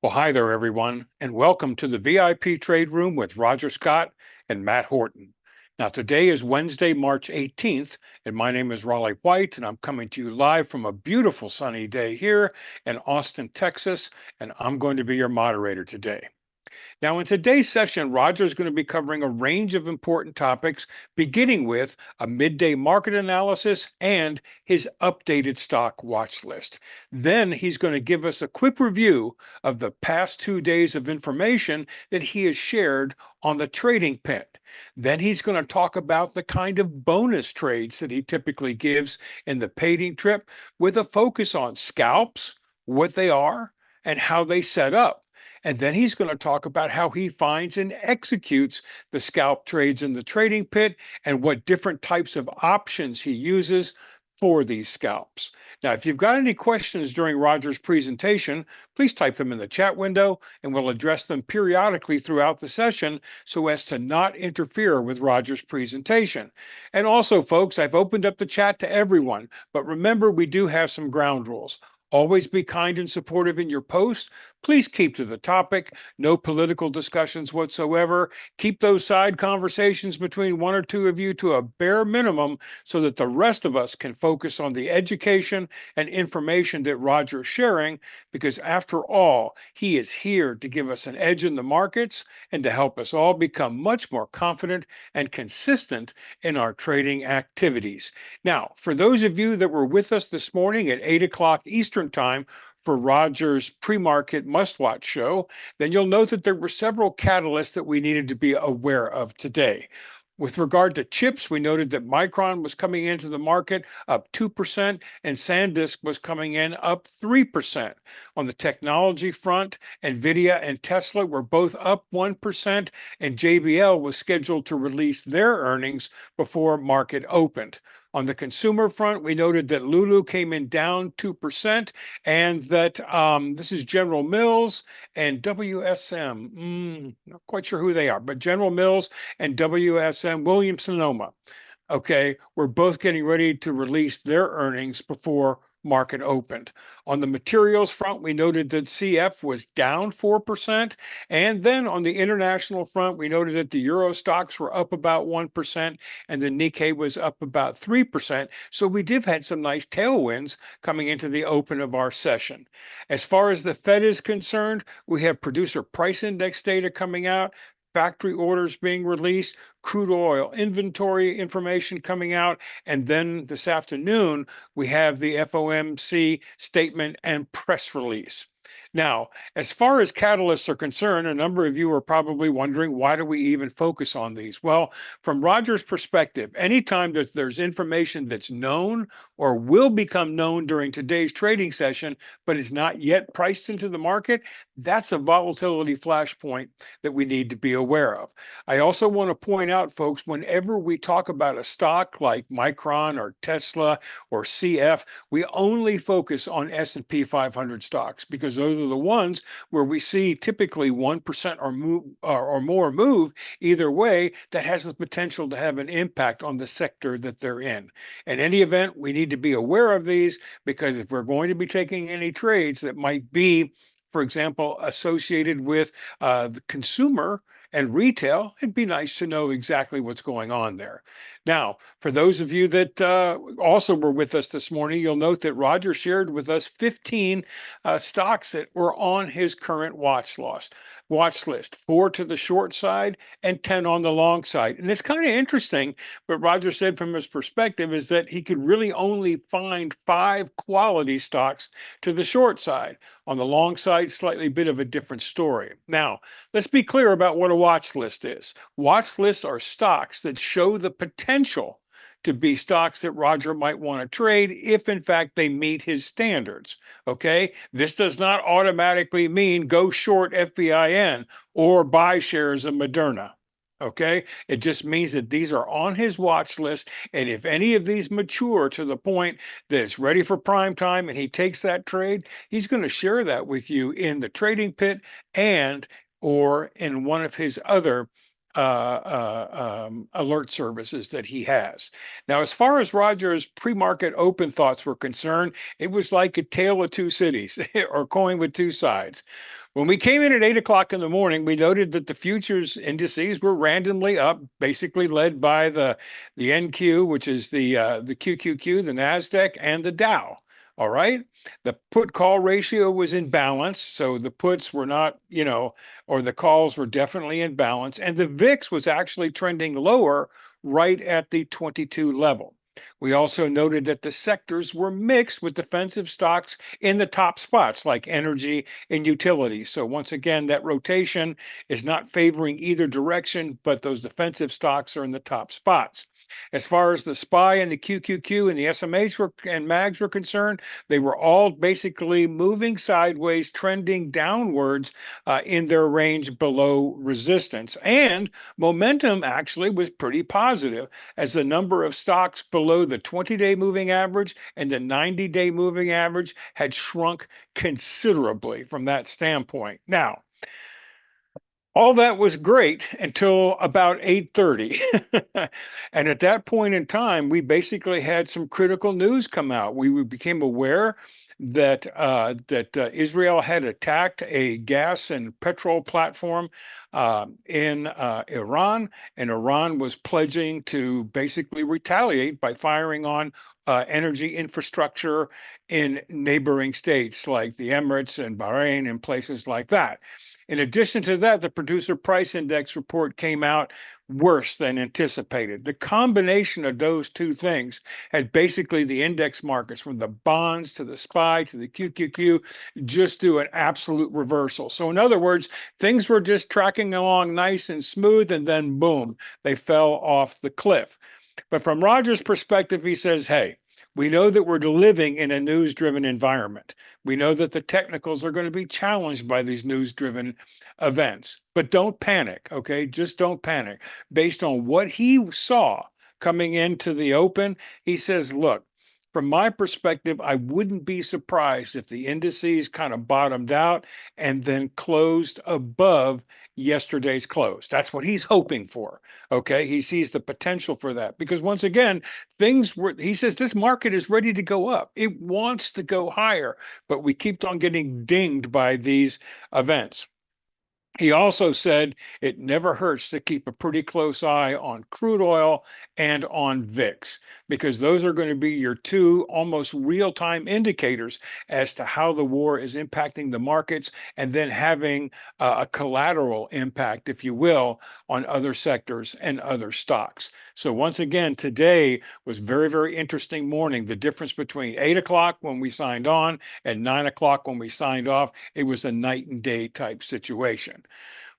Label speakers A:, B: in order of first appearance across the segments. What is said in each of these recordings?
A: Well, hi there, everyone, and welcome to the VIP Trade Room with Roger Scott and Matt Horton. Now, today is Wednesday, March 18th, and my name is Raleigh White, and I'm coming to you live from a beautiful sunny day here in Austin, Texas, and I'm going to be your moderator today. Now, in today's session, Roger is going to be covering a range of important topics, beginning with a midday market analysis and his updated stock watch list. Then he's going to give us a quick review of the past 2 days of information that he has shared on the trading pit. Then he's going to talk about the kind of bonus trades that he typically gives in the painting trip with a focus on scalps, what they are, and how they set up. And then he's going to talk about how he finds and executes the scalp trades in the trading pit and what different types of options he uses for these scalps. Now, if you've got any questions during Roger's presentation, please type them in the chat window and we'll address them periodically throughout the session so as to not interfere with Roger's presentation. And also, folks, I've opened up the chat to everyone, but remember, we do have some ground rules. Always be kind and supportive in your post. Please keep to the topic, no political discussions whatsoever. Keep those side conversations between one or two of you to a bare minimum so that the rest of us can focus on the education and information that Roger's sharing, because after all, he is here to give us an edge in the markets and to help us all become much more confident and consistent in our trading activities. Now, for those of you that were with us this morning at 8 o'clock Eastern Time, for Roger's pre-market must-watch show, then you'll note that there were several catalysts that we needed to be aware of today. With regard to chips, we noted that Micron was coming into the market up 2% and SanDisk was coming in up 3%. On the technology front, Nvidia and Tesla were both up 1%, and JBL was scheduled to release their earnings before market opened. On the consumer front, we noted that Lulu came in down 2% and that this is General Mills and WSM. Not quite sure who they are, but General Mills and WSM, Williams Sonoma. Okay, we're both getting ready to release their earnings before market opened. On the materials front, we noted that CF was down 4%. And then on the international front, we noted that the Euro stocks were up about 1% and the Nikkei was up about 3%. So we did have some nice tailwinds coming into the open of our session. As far as the Fed is concerned, we have producer price index data coming out, factory orders being released, crude oil inventory information coming out, and then this afternoon we have the FOMC statement and press release. Now, as far as catalysts are concerned, a number of you are probably wondering, why do we even focus on these? Well, from Roger's perspective, anytime that there's information that's known or will become known during today's trading session, but is not yet priced into the market, that's a volatility flashpoint that we need to be aware of. I also want to point out, folks, whenever we talk about a stock like Micron or Tesla or CF, we only focus on S&P 500 stocks because those are the ones where we see typically 1% or more move either way that has the potential to have an impact on the sector that they're in. In any event, we need to be aware of these because if we're going to be taking any trades that might be, for example, associated with the consumer and retail, it'd be nice to know exactly what's going on there. Now, for those of you that also were with us this morning, you'll note that Roger shared with us 15 stocks that were on his current watch list, 4 to the short side and 10 on the long side. And it's kind of interesting, but Roger said from his perspective is that he could really only find 5 quality stocks to the short side. On the long side, slightly bit of a different story. Now, let's be clear about what a watch list is. Watch lists are stocks that show the potential to be stocks that Roger might want to trade if in fact they meet his standards. Okay, this does not automatically mean go short FBIN or buy shares of Moderna. Okay, it just means that these are on his watch list, and if any of these mature to the point that it's ready for prime time and he takes that trade, he's going to share that with you in the trading pit and or in one of his other alert services that he has. Now, as far as Roger's pre-market open thoughts were concerned, it was like a tale of two cities or coin with two sides. When we came in at 8 o'clock in the morning, we noted that the futures indices were randomly up, basically led by the NQ, which is the QQQ, the Nasdaq, and the Dow. All right. The put call ratio was in balance. So the puts were not, or the calls were definitely in balance. And the VIX was actually trending lower right at the 22 level. We also noted that the sectors were mixed with defensive stocks in the top spots like energy and utilities. So once again, that rotation is not favoring either direction, but those defensive stocks are in the top spots. As far as the SPY and the QQQ and the SMH and MAGs were concerned, they were all basically moving sideways, trending downwards in their range below resistance. And momentum actually was pretty positive as the number of stocks below the 20-day moving average and the 90-day moving average had shrunk considerably from that standpoint. Now, all that was great until about 8:30. And at that point in time, we basically had some critical news come out. We became aware that Israel had attacked a gas and petrol platform in Iran, and Iran was pledging to basically retaliate by firing on energy infrastructure in neighboring states like the Emirates and Bahrain and places like that. In addition to that, the producer price index report came out worse than anticipated. The combination of those two things had basically the index markets from the bonds to the SPY to the QQQ just do an absolute reversal. So, in other words, things were just tracking along nice and smooth, and then boom, they fell off the cliff. But from Roger's perspective, he says, hey, we know that we're living in a news driven environment. We know that the technicals are going to be challenged by these news driven events, but don't panic, okay? Just don't panic. Based on what he saw coming into the open, he says, look, from my perspective, I wouldn't be surprised if the indices kind of bottomed out and then closed above yesterday's close. That's what he's hoping for. Okay. He sees the potential for that because once again, he says this market is ready to go up. It wants to go higher, but we keep on getting dinged by these events. He also said it never hurts to keep a pretty close eye on crude oil and on VIX, because those are going to be your two almost real time indicators as to how the war is impacting the markets and then having a collateral impact, if you will, on other sectors and other stocks. So, once again, today was very, very interesting morning. The difference between 8 o'clock when we signed on and 9 o'clock when we signed off, it was a night and day type situation.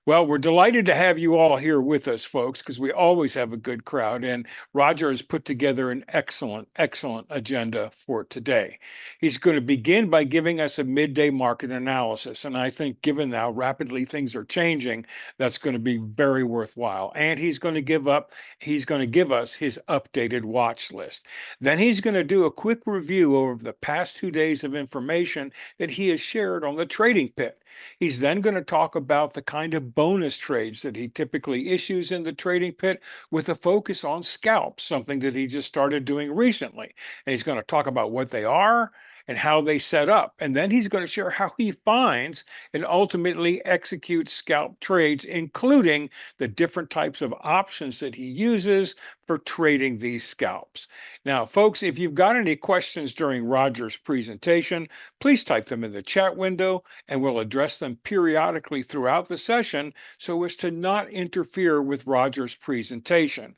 A: Well, we're delighted to have you all here with us, folks, because we always have a good crowd. And Roger has put together an excellent, excellent agenda for today. He's going to begin by giving us a midday market analysis. And I think, given how rapidly things are changing, that's going to be very worthwhile. And he's going to give us his updated watch list. Then he's going to do a quick review over the past 2 days of information that he has shared on the trading pit. He's then going to talk about the kind of bonus trades that he typically issues in the trading pit with a focus on scalps, something that he just started doing recently. And he's going to talk about what they are and how they set up. And then he's going to share how he finds and ultimately executes scalp trades, including the different types of options that he uses for trading these scalps. Now, folks, if you've got any questions during Roger's presentation, please type them in the chat window and we'll address them periodically throughout the session so as to not interfere with Roger's presentation.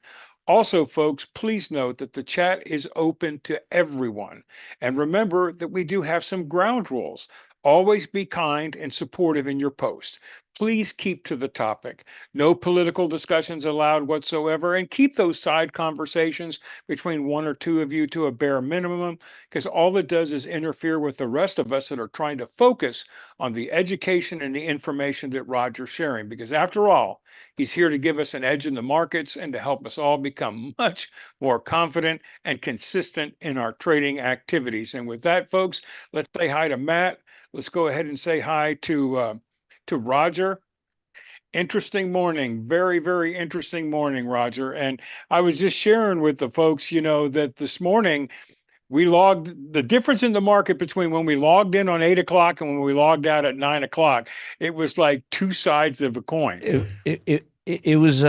A: Also, folks, please note that the chat is open to everyone. And remember that we do have some ground rules. Always be kind and supportive in your post. Please keep to the topic. No political discussions allowed whatsoever, and keep those side conversations between one or two of you to a bare minimum, because all it does is interfere with the rest of us that are trying to focus on the education and the information that Roger's sharing. Because after all, he's here to give us an edge in the markets and to help us all become much more confident and consistent in our trading activities. And with that, folks, let's say hi to Matt. Let's go ahead and say hi to Roger. Interesting morning, very, very interesting morning, Roger. And I was just sharing with the folks, that this morning We logged the difference in the market between when we logged in on 8 o'clock and when we logged out at 9 o'clock. It was like two sides of a coin.
B: It was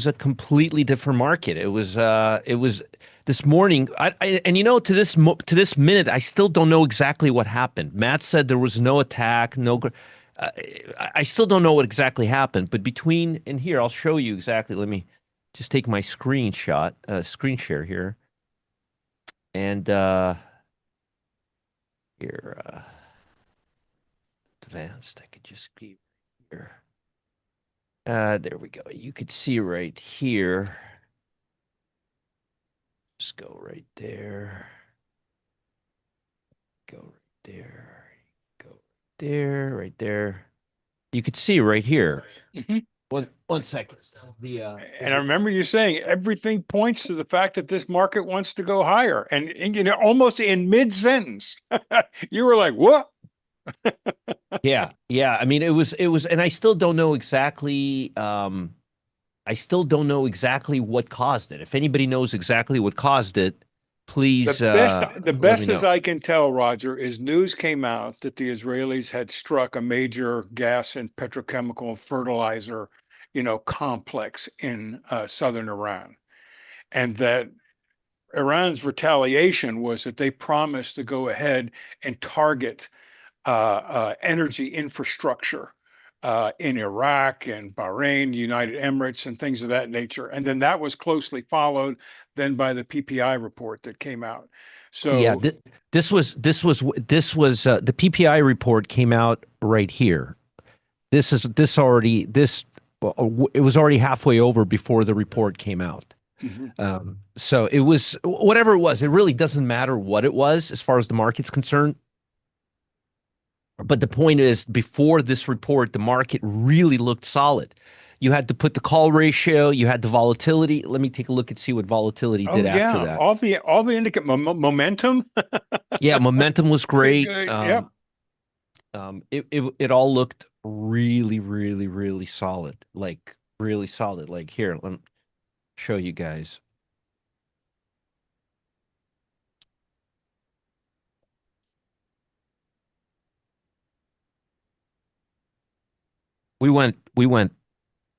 B: a completely different market. It was this morning. And you know, to this minute, I still don't know exactly what happened. Matt said there was no attack, uh, I still don't know what exactly happened. But between and here, I'll show you exactly. Let me just take my screen share here, and here, advanced. I could just be here. There we go. You could see right here. Just go right there. Go right there. Go right there. Right there. You could see right here.
A: Mhm.
B: One second.
A: And I remember you saying everything points to the fact that this market wants to go higher. And you know, almost in mid-sentence, you were like, what?
B: Yeah. I mean, and I still don't know exactly. I still don't know exactly what caused it. If anybody knows exactly what caused it,
A: The
B: please
A: the
B: let me
A: best as
B: know.
A: I can tell, Roger, is news came out that the Israelis had struck a major gas and petrochemical fertilizer, complex in southern Iran, and that Iran's retaliation was that they promised to go ahead and target energy infrastructure in Iraq and Bahrain, United Emirates, and things of that nature. And then that was closely followed then by the PPI report that came out.
B: Yeah,
A: So,
B: this was the PPI report came out right here. This already this well, it was already halfway over before the report came out.
A: mhm.
B: So it was whatever it was. It really doesn't matter what it was as far as the market's concerned. But the point is, before this report, the market really looked solid. You had to put the call ratio, you had the volatility. Let me take a look and see what volatility
A: Oh
B: did after
A: yeah,
B: that.
A: all the indicate momentum.
B: Yeah, momentum was
A: Good,
B: great.
A: good. Yep.
B: It all looked really, really, really solid. Like really solid. Like here, let me show you guys. We went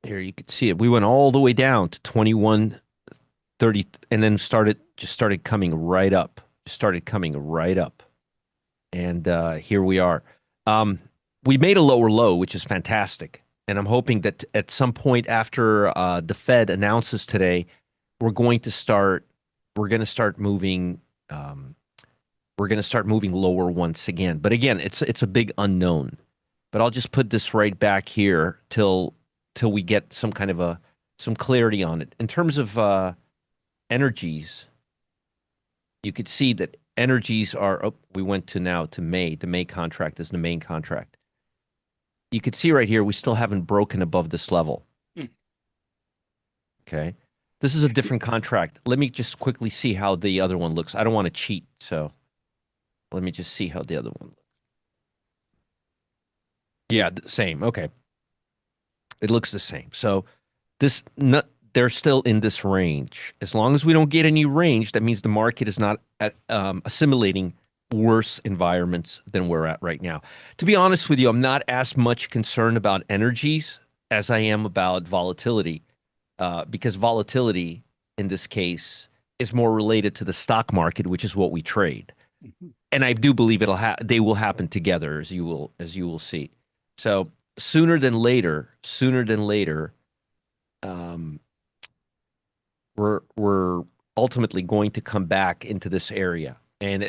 B: here. You could see it. We went all the way down to 21.30, and then started coming right up. Just started coming right up, and here we are. Um, we made a lower low, which is fantastic. And I'm hoping that at some point after the Fed announces today, we're going to start. We're going to start moving. Um, we're going to start moving lower once again. But again, it's a big unknown. But I'll just put this right back here till we get some kind of some clarity on it. In terms of energies, you could see that energies are. Oh, we went to now to May. The May contract is the main contract. You could see right here we still haven't broken above this level.
A: Hmm.
B: Okay, this is a different contract. Let me just quickly see how the other one looks. I don't want to cheat, so let me just see how the other one looks. Yeah, same. Okay, it looks the same. So this not they're still in this range. As long as we don't get any range, that means the market is not assimilating worse environments than we're at right now. To be honest with you, I'm not as much concerned about energies as I am about volatility, because volatility in this case is more related to the stock market, which is what we trade.
A: Mhm.
B: And I do believe they will happen together, as you will see. So sooner than later, um, we're ultimately going to come back into this area. And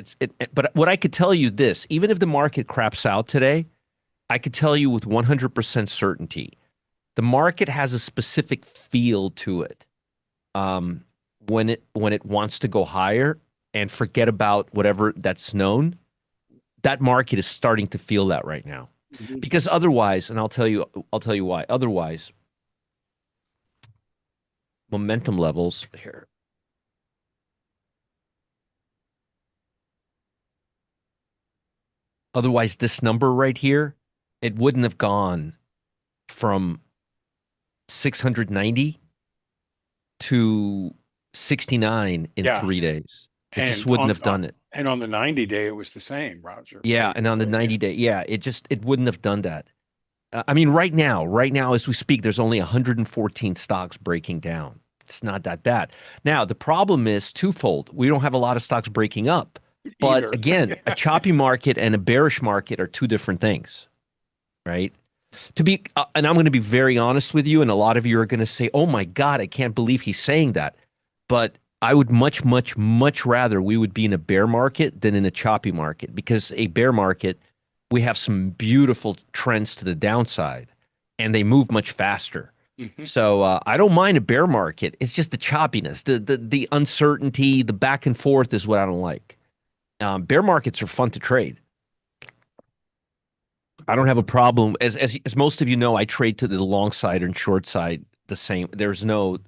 B: but what I could tell you this, even if the market craps out today, I could tell you with 100% certainty, the market has a specific feel to it. Um, when it wants to go higher and forget about whatever that's known, that market is starting to feel that right now.
A: Mhm.
B: Because otherwise, and I'll tell you why. Otherwise, momentum levels here. Otherwise, this number right here, it wouldn't have gone from 690 to 69 in
A: Yeah.
B: 3 days. It just
A: And
B: wouldn't have done it.
A: on the 90-day, it was the same, Roger,
B: Yeah, and on the
A: basically. Yeah.
B: 90 day, yeah, it wouldn't have done that. I mean, right now, as we speak, there's only 114 stocks breaking down. It's not that bad. Now, the problem is twofold. We don't have a lot of stocks breaking up. But
A: Either.
B: again, a choppy market and a bearish market are two different things, right? And I'm going to be very honest with you, and a lot of you are going to say, "Oh my God, I can't believe he's saying that." But I would much, much, much rather we would be in a bear market than in a choppy market, because a bear market, we have some beautiful trends to the downside, and they move much faster.
A: Hmm.
B: So I don't mind a bear market. It's just the choppiness, the uncertainty, the back and forth is what I don't like. Bear markets are fun to trade. I don't have a problem. As most of you know, I trade to the long side and short side the same.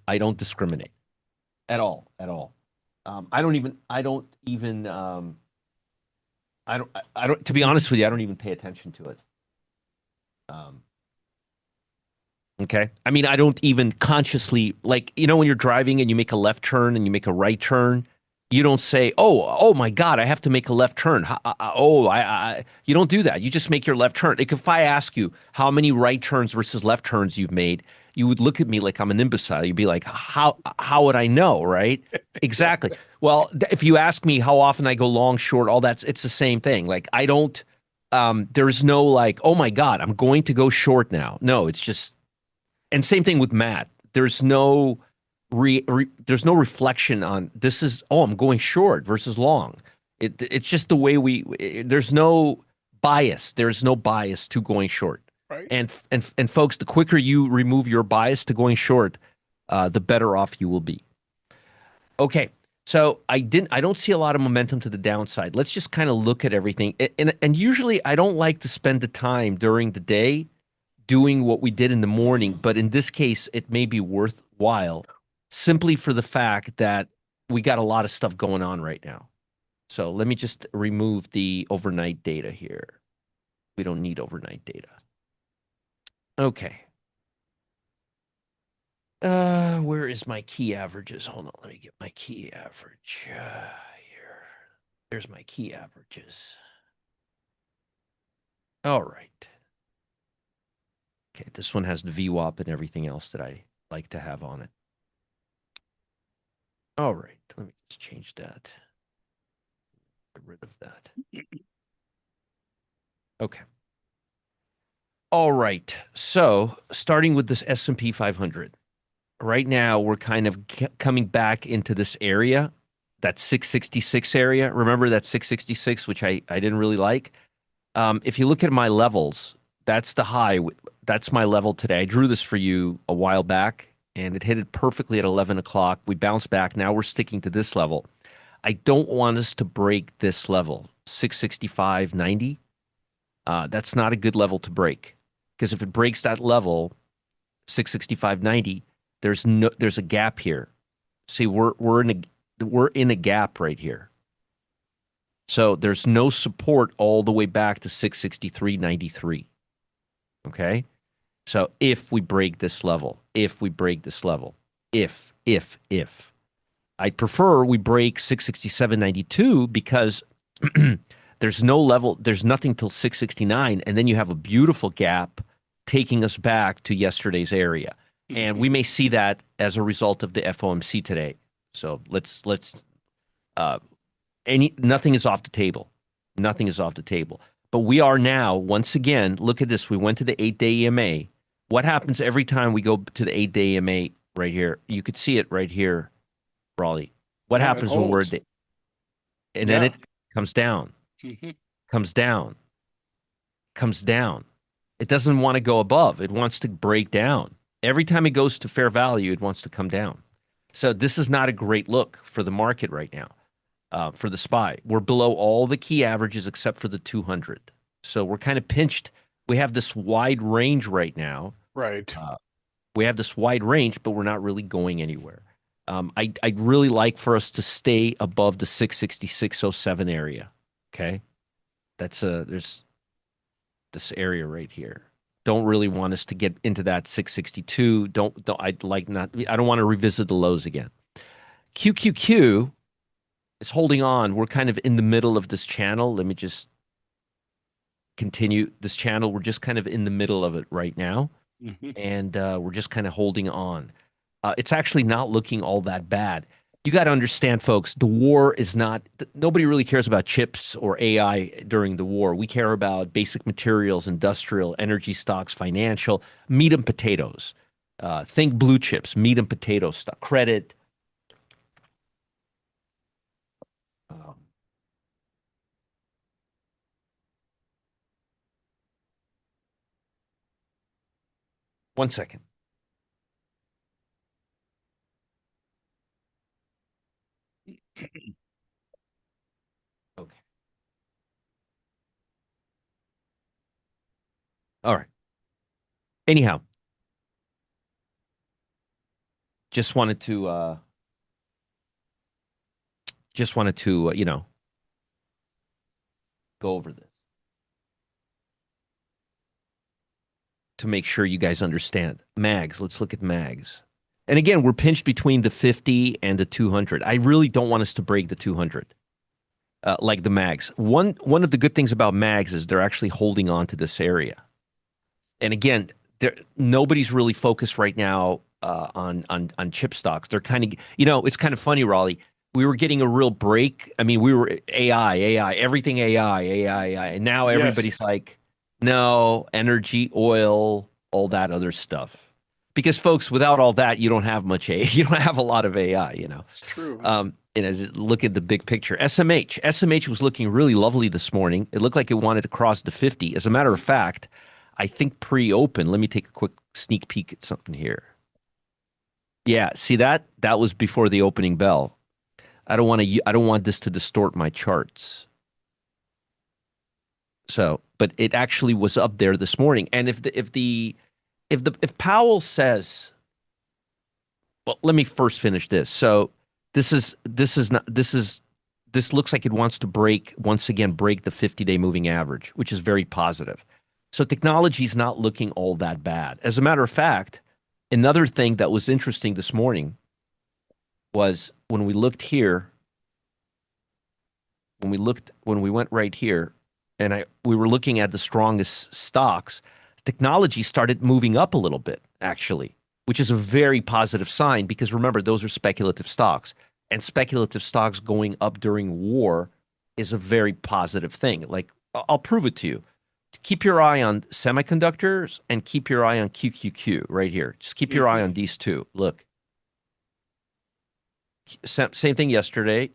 B: I don't discriminate at all, at all. I don't, to be honest with you, I don't even pay attention to it. Um, okay. I mean, I don't even consciously, like, when you're driving and you make a left turn and you make a right turn, you don't say, oh my God, I have to make a left turn. You don't do that. You just make your left turn. Like, if I ask you how many right turns versus left turns you've made, you would look at me like I'm an imbecile. You'd be like, how would I know, right?
A: Yeah.
B: Exactly. Well, if you ask me how often I go long, short, all that's, it's the same thing. Like, I don't, there's no like, oh my God, I'm going to go short now. No, it's just, and same thing with Matt. There's no reflection on this is, oh, I'm going short versus long. It's just the way there's no bias. There's no bias to going short.
A: Right.
B: And folks, the quicker you remove your bias to going short, the better off you will be. Okay. So I don't see a lot of momentum to the downside. Let's just kind of look at everything. And usually I don't like to spend the time during the day doing what we did in the morning, but in this case, it may be worthwhile simply for the fact that we got a lot of stuff going on right now. So let me just remove the overnight data here. We don't need overnight data. Okay. Where is my key averages? Hold on, let me get my key average here. There's my key averages. All right. Okay, this one has the VWAP and everything else that I like to have on it. All right, let me just change that. Get rid of that. Okay. All right. So, starting with this S&P 500. Right now, we're kind of coming back into this area, that 666 area. Remember that 666, which I didn't really like? If you look at my levels, that's the high. That's my level today. I drew this for you a while back, and it hit it perfectly at 11 o'clock. We bounced back. Now we're sticking to this level. I don't want us to break this level, 665.90. That's not a good level to break, because if it breaks that level, 665.90, there's a gap here. See, we're in a gap right here. So there's no support all the way back to 663.93. Okay? So if we break this level, if I prefer we break 667.92, because there's no level, there's nothing till 669, and then you have a beautiful gap taking us back to yesterday's area. And
A: Hmm.
B: we may see that as a result of the FOMC today. So uh nothing is off the table. Nothing is off the table. But we are now, once again, look at this. We went to the 8-day EMA. What happens every time we go to the 8-day EMA right here? You could see it right here, Raleigh. What
A: Yeah, it
B: happens when
A: holds.
B: and then
A: Yeah.
B: it comes down,
A: Hmm.
B: comes down, comes down. It doesn't want to go above. It wants to break down. Every time it goes to fair value, it wants to come down. So this is not a great look for the market right now, for the SPY. We're below all the key averages except for the 200. So we're kind of pinched. We have this wide range right now.
A: Right.
B: Uh, we have this wide range, but we're not really going anywhere. I'd really like for us to stay above the 666.07 area. Okay, there's this area right here. Don't really want us to get into that 662. Don't I'd like not. I don't want to revisit the lows again. QQQ. It's holding on. We're kind of in the middle of this channel. Let me just continue this channel. We're just kind of in the middle of it right now,
A: Hmm.
B: and we're just kind of holding on. It's actually not looking all that bad. You got to understand, folks, the war is not, nobody really cares about chips or AI during the war. We care about basic materials, industrial, energy stocks, financial, meat and potatoes. Think blue chips, meat and potato stock, credit. Um, 1 second. Okay. All right. Anyhow, just wanted to, go over this to make sure you guys understand. Mags, let's look at mags. And again, we're pinched between the 50 and the 200. I really don't want us to break the 200, like the mags. One of the good things about mags is they're actually holding on to this area. And again, nobody's really focused right now on chip stocks. They're kind of, it's kind of funny, Raleigh. We were getting a real break. I mean, we were AI, everything AI, and now
A: Yes,
B: everybody's like, no, energy, oil, all that other stuff. Because folks, without all that, you don't have much AI. You don't have a lot of AI,
A: it's true.
B: And as you look at the big picture, SMH was looking really lovely this morning. It looked like it wanted to cross the 50. As a matter of fact, I think pre-open. Let me take a quick sneak peek at something here. Yeah, see that? That was before the opening bell. I don't want this to distort my charts. So, but it actually was up there this morning. And if Powell says, well, let me first finish this. So, this looks like it wants to once again break the 50-day moving average, which is very positive. So technology is not looking all that bad. As a matter of fact, another thing that was interesting this morning was when we looked here, when we went right here, and we were looking at the strongest stocks, technology started moving up a little bit, actually, which is a very positive sign because remember, those are speculative stocks. And speculative stocks going up during war is a very positive thing. Like, I'll prove it to you. Keep your eye on semiconductors and keep your eye on QQQ right here. Just keep your eye
A: Hmm.
B: on these two. Look, same thing yesterday.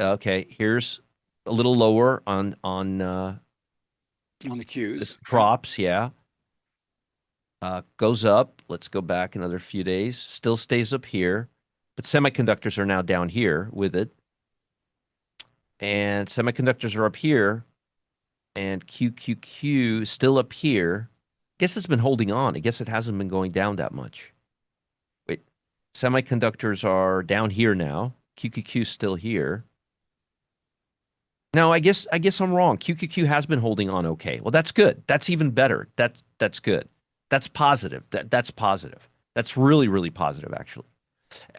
B: Okay, here's a little lower on
A: On the cues.
B: this
A: Yeah.
B: drops. Yeah, goes up. Let's go back another few days. Still stays up here, but semiconductors are now down here with it, and semiconductors are up here, and QQQ is still up here. Guess it's been holding on. I guess it hasn't been going down that much. Wait, semiconductors are down here now. QQQ is still here. No, I guess I'm wrong. QQQ has been holding on okay. Well, that's good. That's even better. That's good. That's positive. That's positive. That's really, really positive, actually.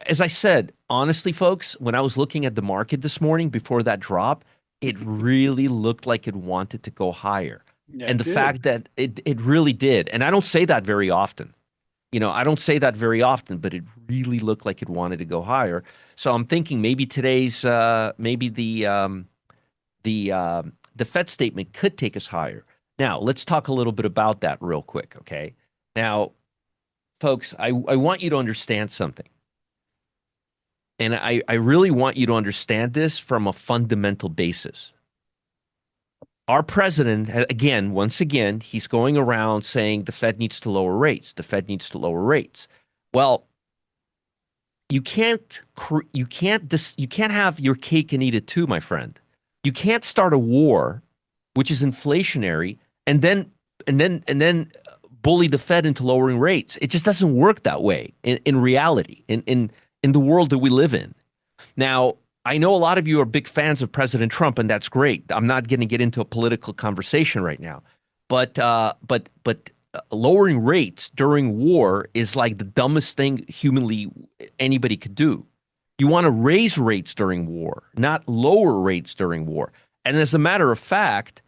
B: As I said, honestly, folks, when I was looking at the market this morning before that drop, it really looked like it wanted to go higher.
A: Yeah,
B: And
A: it
B: the
A: did.
B: fact that it really did, and I don't say that very often. I don't say that very often, but it really looked like it wanted to go higher. So I'm thinking maybe maybe the Fed statement could take us higher. Now, let's talk a little bit about that real quick, okay? Now, folks, I want you to understand something. And I really want you to understand this from a fundamental basis. Our president, again, once again, he's going around saying the Fed needs to lower rates. The Fed needs to lower rates. Well, you can't have your cake and eat it too, my friend. You can't start a war, which is inflationary, and then bully the Fed into lowering rates. It just doesn't work that way in reality, in the world that we live in. Now, I know a lot of you are big fans of President Trump, and that's great. I'm not going to get into a political conversation right now, but lowering rates during war is like the dumbest thing humanly anybody could do. You want to raise rates during war, not lower rates during war. And as a matter of fact,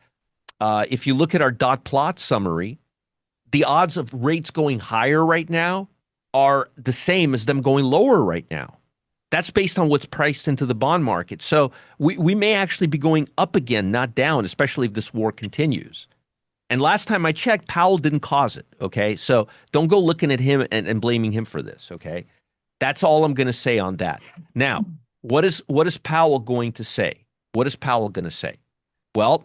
B: if you look at our dot plot summary, the odds of rates going higher right now are the same as them going lower right now. That's based on what's priced into the bond market. So we may actually be going up again, not down, especially if this war continues. And last time I checked, Powell didn't cause it. Okay. So don't go looking at him and blaming him for this. Okay. That's all I'm going to say on that. Now, what is Powell going to say? What is Powell going to say? Well,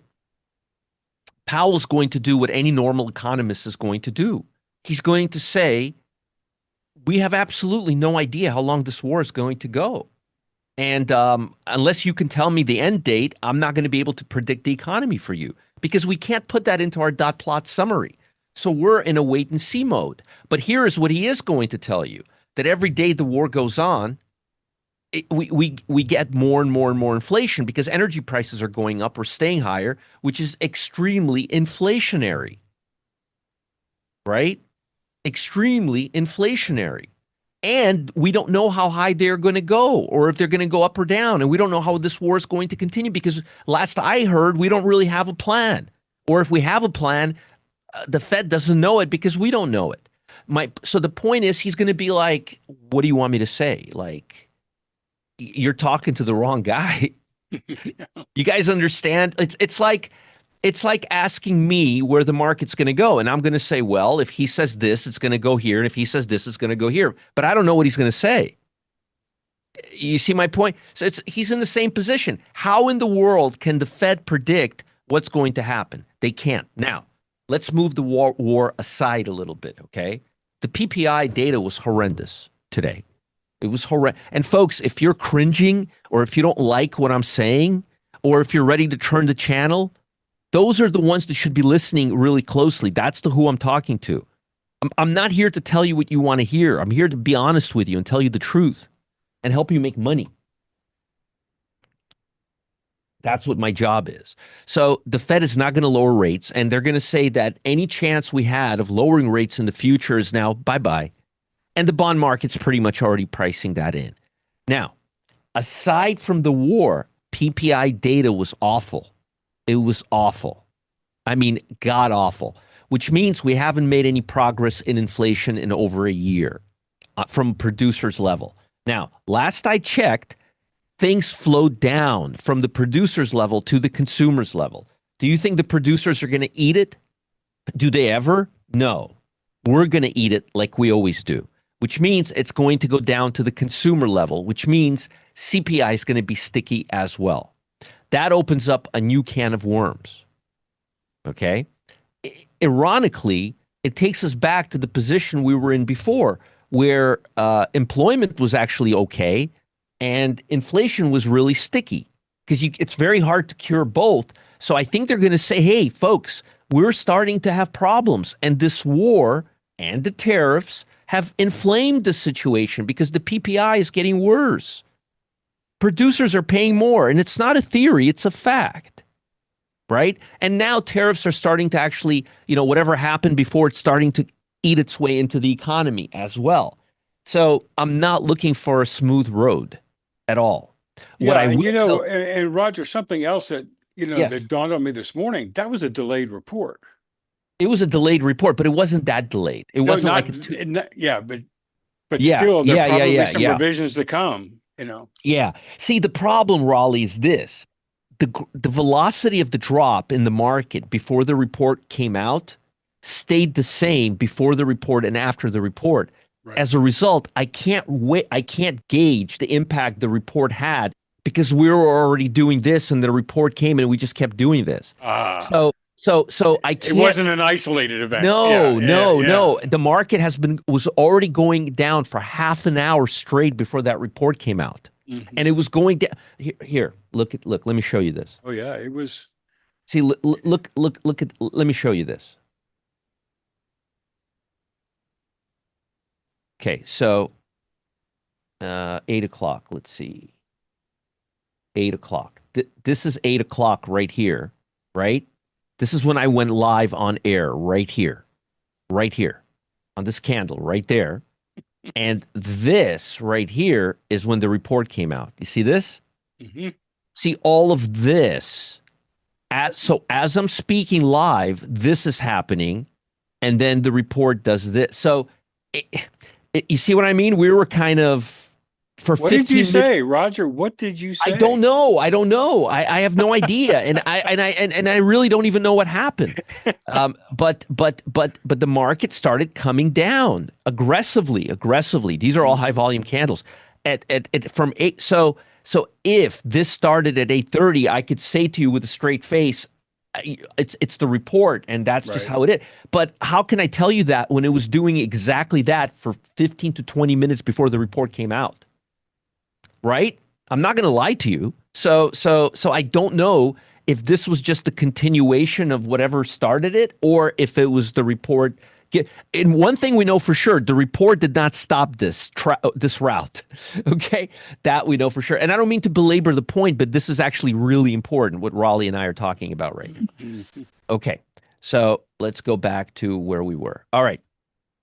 B: Powell's going to do what any normal economist is going to do. He's going to say, we have absolutely no idea how long this war is going to go. And unless you can tell me the end date, I'm not going to be able to predict the economy for you because we can't put that into our dot plot summary. So we're in a wait and see mode. But here is what he is going to tell you, that every day the war goes on, we get more and more and more inflation because energy prices are going up or staying higher, which is extremely inflationary, right? Extremely inflationary. And we don't know how high they're going to go or if they're going to go up or down. And we don't know how this war is going to continue because last I heard, we don't really have a plan. Or if we have a plan, the Fed doesn't know it because we don't know it. So the point is, he's going to be like, what do you want me to say? Like, you're talking to the wrong guy. You guys understand? It's like asking me where the market's going to go. And I'm going to say, well, if he says this, it's going to go here. And if he says this, it's going to go here. But I don't know what he's going to say. You see my point? So he's in the same position. How in the world can the Fed predict what's going to happen? They can't. Now, let's move the war aside a little bit, okay? The PPI data was horrendous today. It was horrendous. And folks, if you're cringing or if you don't like what I'm saying or if you're ready to turn the channel, those are the ones that should be listening really closely. That's who I'm talking to. I'm not here to tell you what you want to hear. I'm here to be honest with you and tell you the truth and help you make money. That's what my job is. So the Fed is not going to lower rates, and they're going to say that any chance we had of lowering rates in the future is now bye-bye. And the bond market's pretty much already pricing that in. Now, aside from the war, PPI data was awful. It was awful. I mean, god awful, which means we haven't made any progress in inflation in over a year from producers level. Now, last I checked, things flowed down from the producers level to the consumers level. Do you think the producers are going to eat it? Do they ever? No. We're going to eat it like we always do, which means it's going to go down to the consumer level, which means CPI is going to be sticky as well. That opens up a new can of worms. Okay? Ironically, it takes us back to the position we were in before, where employment was actually okay and inflation was really sticky because it's very hard to cure both. So I think they're going to say, hey, folks, we're starting to have problems. And this war and the tariffs have inflamed the situation because the PPI is getting worse. Producers are paying more. And it's not a theory, it's a fact. Right? And now tariffs are starting to actually, whatever happened before, it's starting to eat its way into the economy as well. So I'm not looking for a smooth road at all.
A: Yeah, and Roger, something else that,
B: Yes.
A: that dawned on me this morning, that was a delayed report.
B: It was a delayed report, but it wasn't that delayed. It wasn't like
A: but still, there are probably some
B: yeah.
A: revisions to come,
B: Yeah. See, the problem, Raleigh, is this. The velocity of the drop in the market before the report came out stayed the same before the report and after the report.
A: Right. As
B: a result, I can't gauge the impact the report had because we were already doing this and the report came and we just kept doing this. So I can't.
A: It wasn't an isolated event.
B: No. The market was already going down for half an hour straight before that report came out. Mm-hmm. And it was going down. Here, look, let me show you this.
A: Oh yeah, it was.
B: See, look at, let me show you this. Okay, so 8 o'clock, let's see. 8 o'clock. This is 8 o'clock right here, right? This is when I went live on air right here on this candle right there. And this right here is when the report came out. You see this?
A: Hmm.
B: See all of this. So as I'm speaking live, this is happening, and then the report does this. So it, you see what I mean? We were kind of for
A: What did you
B: 15 minutes.
A: say, Roger? What did you
B: I don't
A: say?
B: know. I don't know. I have no idea, and I really don't even know what happened. But the market started coming down aggressively. Aggressively. These are all high
A: Hmm.
B: volume candles. At from eight. So if this started at 8:30, I could say to you with a straight face, it's the report, and that's just
A: Right.
B: how it is. But how can I tell you that when it was doing exactly that for 15 to 20 minutes before the report came out? Right? I'm not going to lie to you. So I don't know if this was just the continuation of whatever started it, or if it was the report. And one thing we know for sure, the report did not stop this route. Okay, that we know for sure. And I don't mean to belabor the point, but this is actually really important. What Raleigh and I are talking about right now.
A: Hmm.
B: Okay, so let's go back to where we were. All right.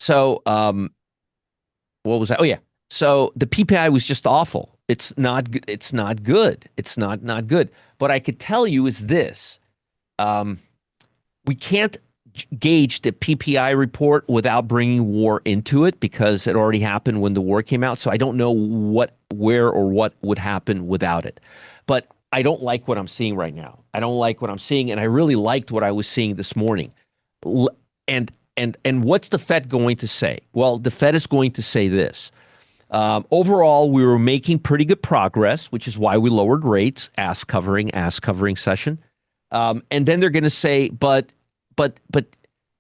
B: So what was that? Oh yeah. So the PPI was just awful. It's not. It's not good. It's not good. What I could tell you is this: um, we can't gauge the PPI report without bringing war into it because it already happened when the war came out. So I don't know where, or what would happen without it. But I don't like what I'm seeing right now. I don't like what I'm seeing, and I really liked what I was seeing this morning. And what's the Fed going to say? Well, the Fed is going to say this. Overall, we were making pretty good progress, which is why we lowered rates, ass covering session. And then they're going to say, but, but,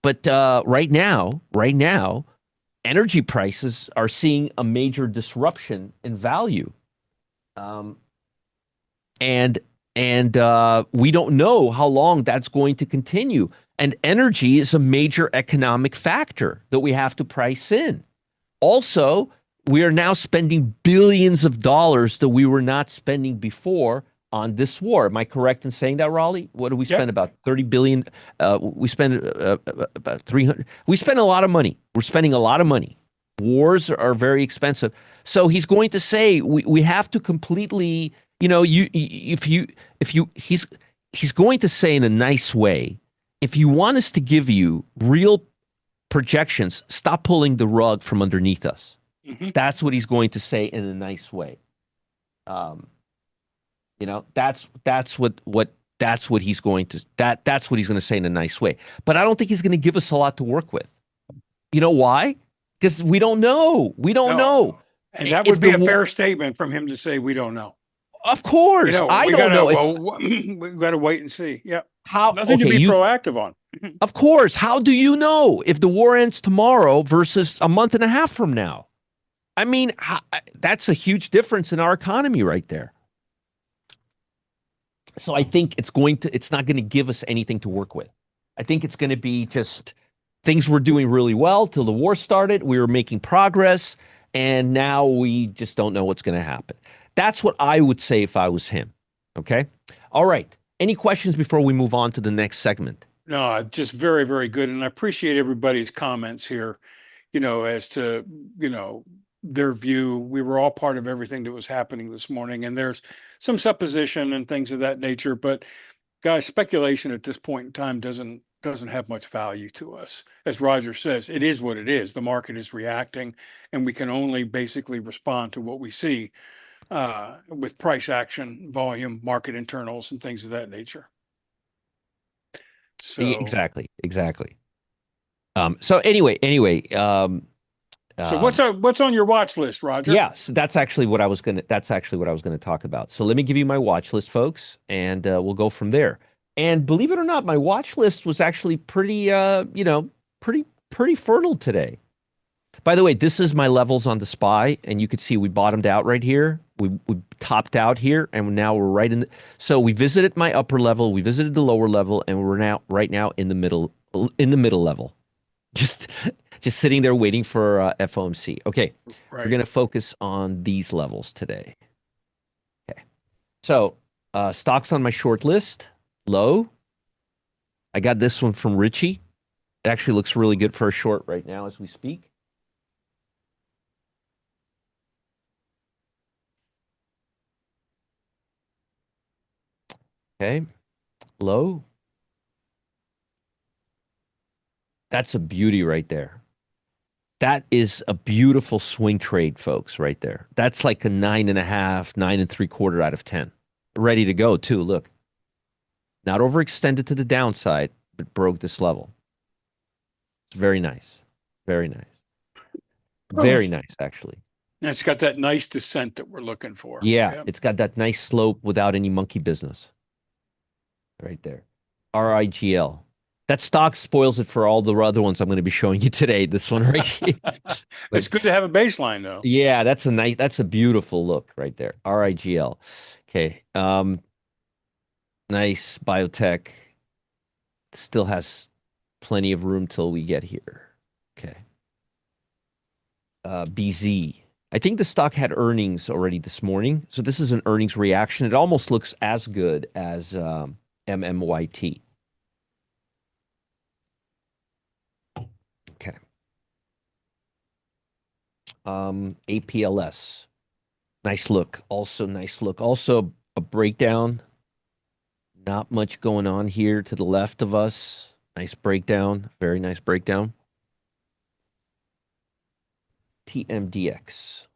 B: but right now, energy prices are seeing a major disruption in value. Um, and we don't know how long that's going to continue. And energy is a major economic factor that we have to price in. Also, we are now spending billions of dollars that we were not spending before on this war. Am I correct in saying that, Raleigh? What do we
A: Yep.
B: spend? About 30 billion. We spend about 300. We spend a lot of money. We're spending a lot of money. Wars are very expensive. So he's going to say we have to completely, if you he's going to say in a nice way, if you want us to give you real projections, stop pulling the rug from underneath us.
A: Hmm.
B: That's what he's going to say in a nice way. Um, that's what he's going to that's what he's going to say in a nice way. But I don't think he's going to give us a lot to work with. You know why? Because we don't know. We don't know.
A: No. And that
B: If
A: would be
B: the
A: a
B: war,
A: fair statement from him to say we don't know.
B: of course, I
A: We
B: don't
A: gotta
B: know if
A: well, we gotta wait and see. Yep.
B: how.
A: Nothing to
B: Okay,
A: be
B: you.
A: proactive on.
B: Of course, how do you know if the war ends tomorrow versus a month and a half from now? I mean, that's a huge difference in our economy right there. So I think it's not going to give us anything to work with. I think it's going to be just things were doing really well till the war started. We were making progress, and now we just don't know what's going to happen. That's what I would say if I was him. Okay. All right. Any questions before we move on to the next segment?
A: No, just very, very good. And I appreciate everybody's comments here, as to, you know, their view. We were all part of everything that was happening this morning. And there's some supposition and things of that nature. But guys, speculation at this point in time doesn't have much value to us. As Roger says, it is what it is. The market is reacting, and we can only basically respond to what we see with price action, volume, market internals, and things of that nature. So,
B: Exactly. Exactly. So
A: so
B: um,
A: what's on your watch list, Roger?
B: yeah, so that's actually what I was gonna talk about. So let me give you my watch list, folks, and we'll go from there. And believe it or not, my watch list was actually pretty pretty fertile today. By the way, this is my levels on the SPY, and you could see we bottomed out right here. We topped out here, and now we're right in so we visited my upper level, we visited the lower level, and we're now right now in the middle level. Just just sitting there waiting for FOMC. Okay, we're
A: Right.
B: gonna focus on these levels today. Okay, so stocks on my short list, low. I got this one from Richie. It actually looks really good for a short right now as we speak. Okay. Low. That's a beauty right there. That is a beautiful swing trade, folks, right there. That's like a 9.5, 9.75 out of 10. Ready to go, too. Look, not overextended to the downside, but broke this level. It's very nice. Very nice.
A: Oh,
B: Very nice, actually.
A: and it's got that nice descent that we're looking for.
B: Yeah,
A: Yeah.
B: it's got that nice slope without any monkey business right there. RIGL. That stock spoils it for all the other ones I'm going to be showing you today. This one right here.
A: It's
B: But
A: good to have a baseline though.
B: yeah, that's a beautiful look right there. RIGL. Okay. Nice biotech. Still has plenty of room till we get here. Okay. BZ. I think the stock had earnings already this morning. So this is an earnings reaction. It almost looks as good as MMYT. Okay. APLS. Nice look. Also nice look. Also a breakdown. Not much going on here to the left of us. Nice breakdown. Very nice breakdown. TMDX.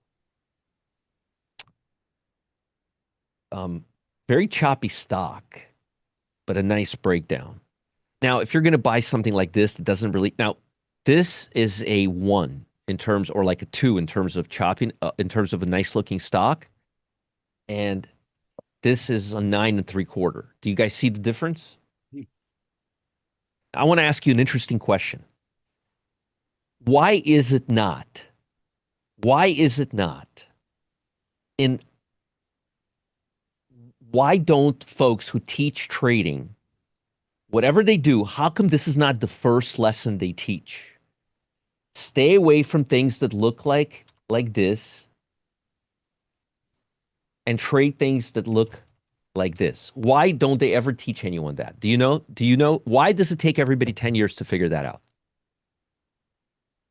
B: Very choppy stock, but a nice breakdown. Now, if you're going to buy something like this that doesn't really now, this is a one in terms, or like a two in terms of chopping, in terms of a nice looking stock, and this is a 9.75. Do you guys see the difference? I want to ask you an interesting question. Why is it not? Why is it not? In why don't folks who teach trading, whatever they do, how come this is not the first lesson they teach? Stay away from things that look like this and trade things that look like this. Why don't they ever teach anyone that? Do you know? Do you know? Why does it take everybody 10 years to figure that out?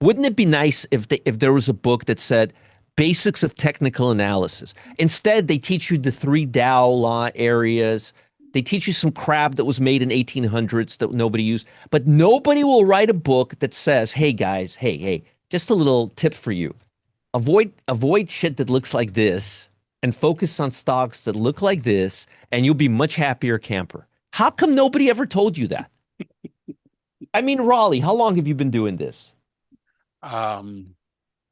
B: Wouldn't it be nice if there was a book that said basics of technical analysis? Instead, they teach you the three Dow law areas. They teach you some crap that was made in 1800s that nobody used. But nobody will write a book that says, "Hey guys, hey, just a little tip for you. Avoid shit that looks like this and focus on stocks that look like this and you'll be much happier camper." How come nobody ever told you that? I mean, Raleigh, how long have you been doing this?
A: Um,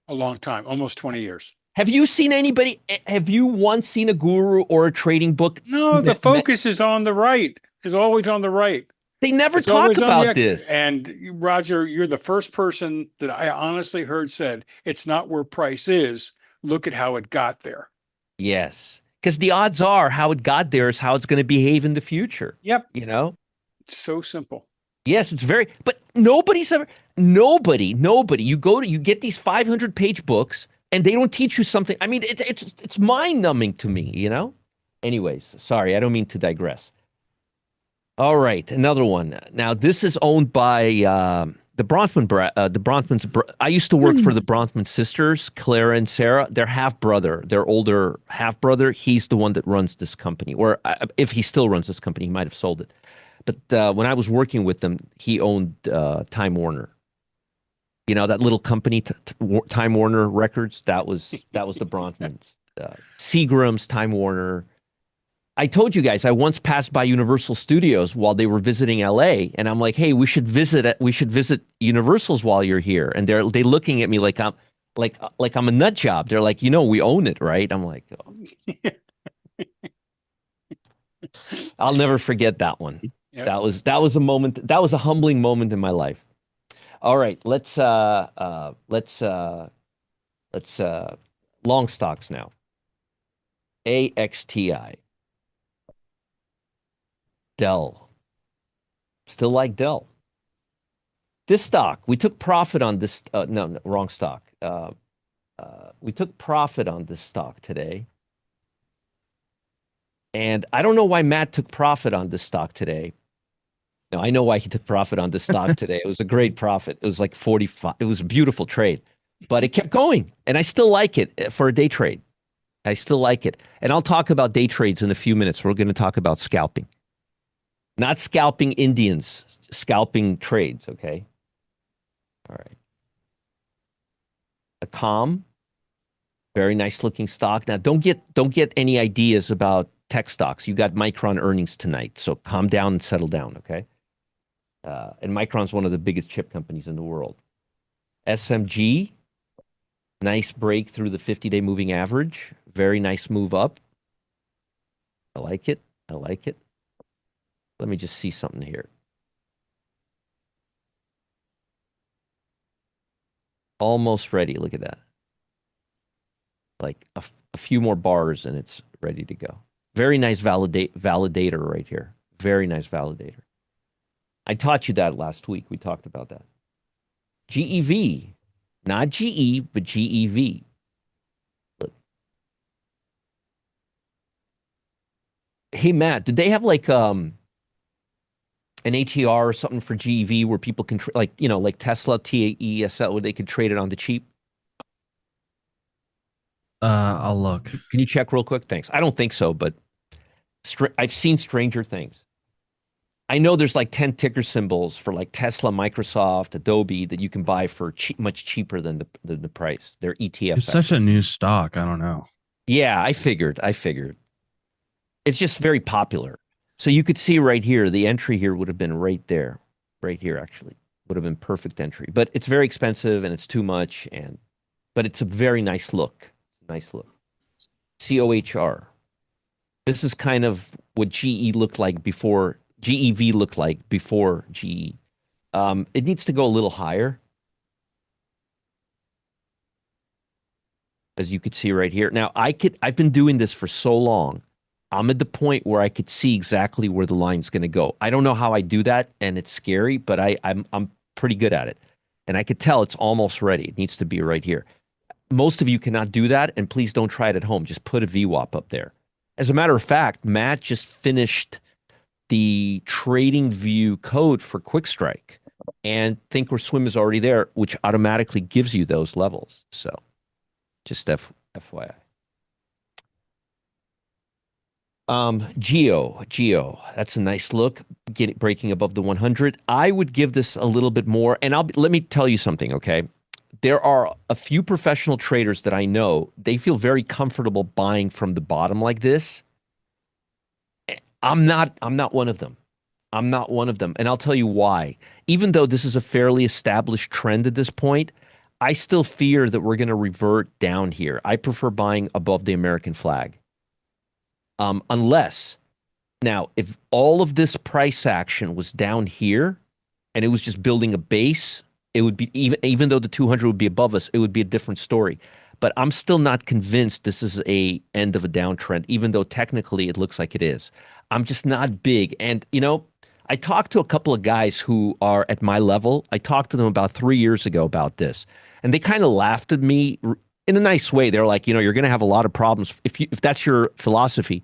A: a long time, almost 20 years.
B: Have you seen anybody? Have you once seen a guru or a trading book?
A: No, the focus is on the right, is always on the right.
B: They never
A: It's
B: talk
A: always on the
B: about
A: X.
B: this.
A: And Roger, you're the first person that I honestly heard said it's not where price is. Look at how it got there.
B: Yes, because the odds are how it got there is how it's going to behave in the future.
A: Yep.
B: You know?
A: It's so simple.
B: Yes, it's very, but nobody. You get these 500-page books and they don't teach you something. I mean, it's mind-numbing to me, you know? Anyways, sorry, I don't mean to digress. All right, another one. Now, this is owned by the Bronfmans. I used to work for the Bronfman sisters, Clara and Sarah. Their half brother, their older half brother, he's the one that runs this company. Or if he still runs this company, he might have sold it. But when I was working with them, he owned Time Warner. You know that little company, Time Warner Records. That was the Bronfmans. Seagram's, Time Warner. I told you guys I once passed by Universal Studios while they were visiting LA, and I'm like, "Hey, we should visit Universal's while you're here." And they looking at me like I'm a nut job. They're like, we own it, right? I'm like, oh. I'll never forget that one.
A: Yep.
B: That was a moment. That was a humbling moment in my life. All right, let's long stocks now. AXTI. Dell. Still like Dell. This stock, we took profit on this. No, wrong stock. We took profit on this stock today. And I don't know why Matt took profit on this stock today. No, I know why he took profit on this stock today. It was a great profit. It was like 45. It was a beautiful trade, but it kept going. And I still like it for a day trade. I still like it. And I'll talk about day trades in a few minutes. We're going to talk about scalping. Not scalping Indians, scalping trades, okay? All right. A calm, very nice looking stock. Now don't get any ideas about tech stocks. You got Micron earnings tonight, so calm down and settle down, okay? And Micron's one of the biggest chip companies in the world. SMG, nice break through the 50-day moving average. Very nice move up. I like it. I like it. Let me just see something here. Almost ready. Look at that. Like a few more bars and it's ready to go. Very nice validator right here. Very nice validator. I taught you that last week. We talked about that. GEV, not GE, but GEV. Look. Hey Matt, did they have like an ATR or something for GEV where people can like Tesla TESL where they could trade it on the cheap?
C: I'll look.
B: Can you check real quick? Thanks. I don't think so, but I've seen stranger things. I know there's like 10 ticker symbols for like Tesla, Microsoft, Adobe that you can buy for much cheaper than the price. They're ETFs.
C: It's such a new stock. I don't know.
B: Yeah, I figured. It's just very popular. So you could see right here, the entry here would have been right there, right here actually. Would have been perfect entry. But it's very expensive and it's too much but it's a very nice look. Nice look. COHR. This is kind of what GE looked like before GEV looked like before GE. It needs to go a little higher. As you could see right here. Now, I've been doing this for so long. I'm at the point where I could see exactly where the line's going to go. I don't know how I do that, and it's scary, but I'm pretty good at it. And I could tell it's almost ready. It needs to be right here. Most of you cannot do that, and please don't try it at home. Just put a VWAP up there. As a matter of fact, Matt just finished the trading view code for Quick Strike, and Thinkorswim is already there, which automatically gives you those levels. So just FYI. Geo, that's a nice look. Breaking above the 100. I would give this a little bit more, and let me tell you something, okay? There are a few professional traders that I know, they feel very comfortable buying from the bottom like this. I'm not one of them. I'm not one of them. And I'll tell you why. Even though this is a fairly established trend at this point, I still fear that we're going to revert down here. I prefer buying above the American flag. Unless, now, if all of this price action was down here and it was just building a base, it would be, even though the 200 would be above us, it would be a different story. But I'm still not convinced this is a end of a downtrend, even though technically it looks like it is. I'm just not big. And, I talked to a couple of guys who are at my level. I talked to them about 3 years ago about this, and they kind of laughed at me in a nice way. They're like, you're going to have a lot of problems. If that's your philosophy,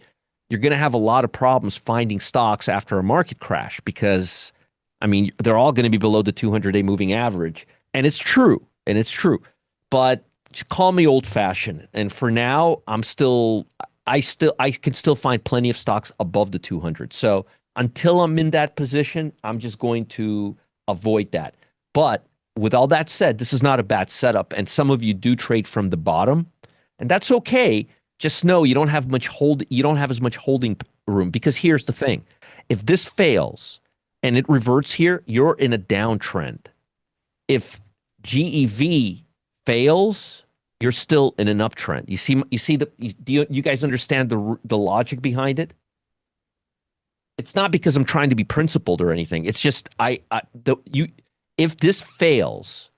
B: you're going to have a lot of problems finding stocks after a market crash because, they're all going to be below the 200-day moving average. And it's true. But just call me old-fashioned. And for now, I can still find plenty of stocks above the 200. So until I'm in that position, I'm just going to avoid that. But with all that said, this is not a bad setup. And some of you do trade from the bottom, and that's okay. Just know you don't have as much holding room, because here's the thing. If this fails and it reverts here, you're in a downtrend. If GEV fails, you're still in an uptrend. Do you guys understand the logic behind it? It's not because I'm trying to be principled or anything. It's just if this fails,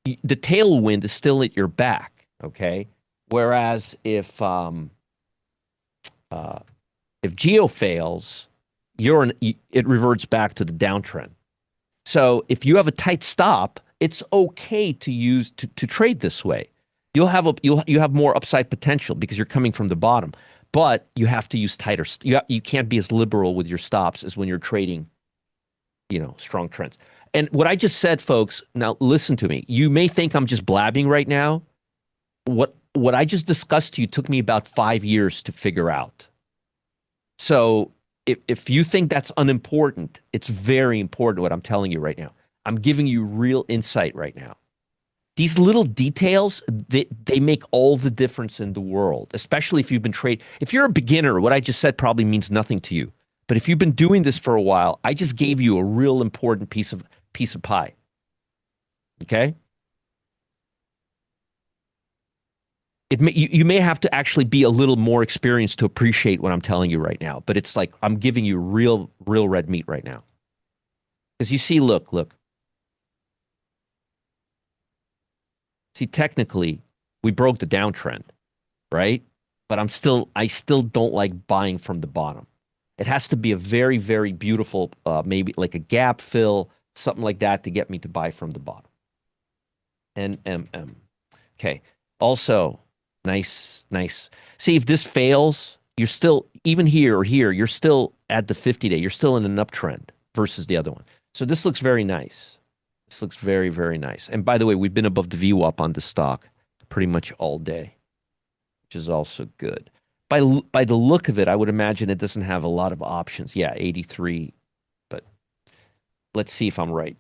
B: the tailwind is still at your back, okay? Whereas if Geo fails, it reverts back to the downtrend. So if you have a tight stop, it's okay to trade this way. You have more upside potential because you're coming from the bottom, but you have to use tighter. You can't be as liberal with your stops as when you're trading, strong trends. And what I just said, folks, now listen to me. You may think I'm just blabbing right now. What I just discussed to you took me about 5 years to figure out. So if you think that's unimportant, it's very important what I'm telling you right now. I'm giving you real insight right now. These little details, they make all the difference in the world, especially if you've been trading. If you're a beginner, what I just said probably means nothing to you. But if you've been doing this for a while, I just gave you a real important piece of pie. Okay? You may have to actually be a little more experienced to appreciate what I'm telling you right now, but it's like I'm giving you real red meat right now. Because you see, look. See, technically, we broke the downtrend, right? But I still don't like buying from the bottom. It has to be a very, very beautiful, maybe like a gap fill, something like that to get me to buy from the bottom. NMM. Okay. Also, nice. See, if this fails, you're still, even here or here, you're still at the 50-day. You're still in an uptrend versus the other one. So this looks very nice. This looks very, very nice. And by the way, we've been above the VWAP on the stock pretty much all day, which is also good. By the look of it, I would imagine it doesn't have a lot of options. Yeah, 83, but let's see if I'm right.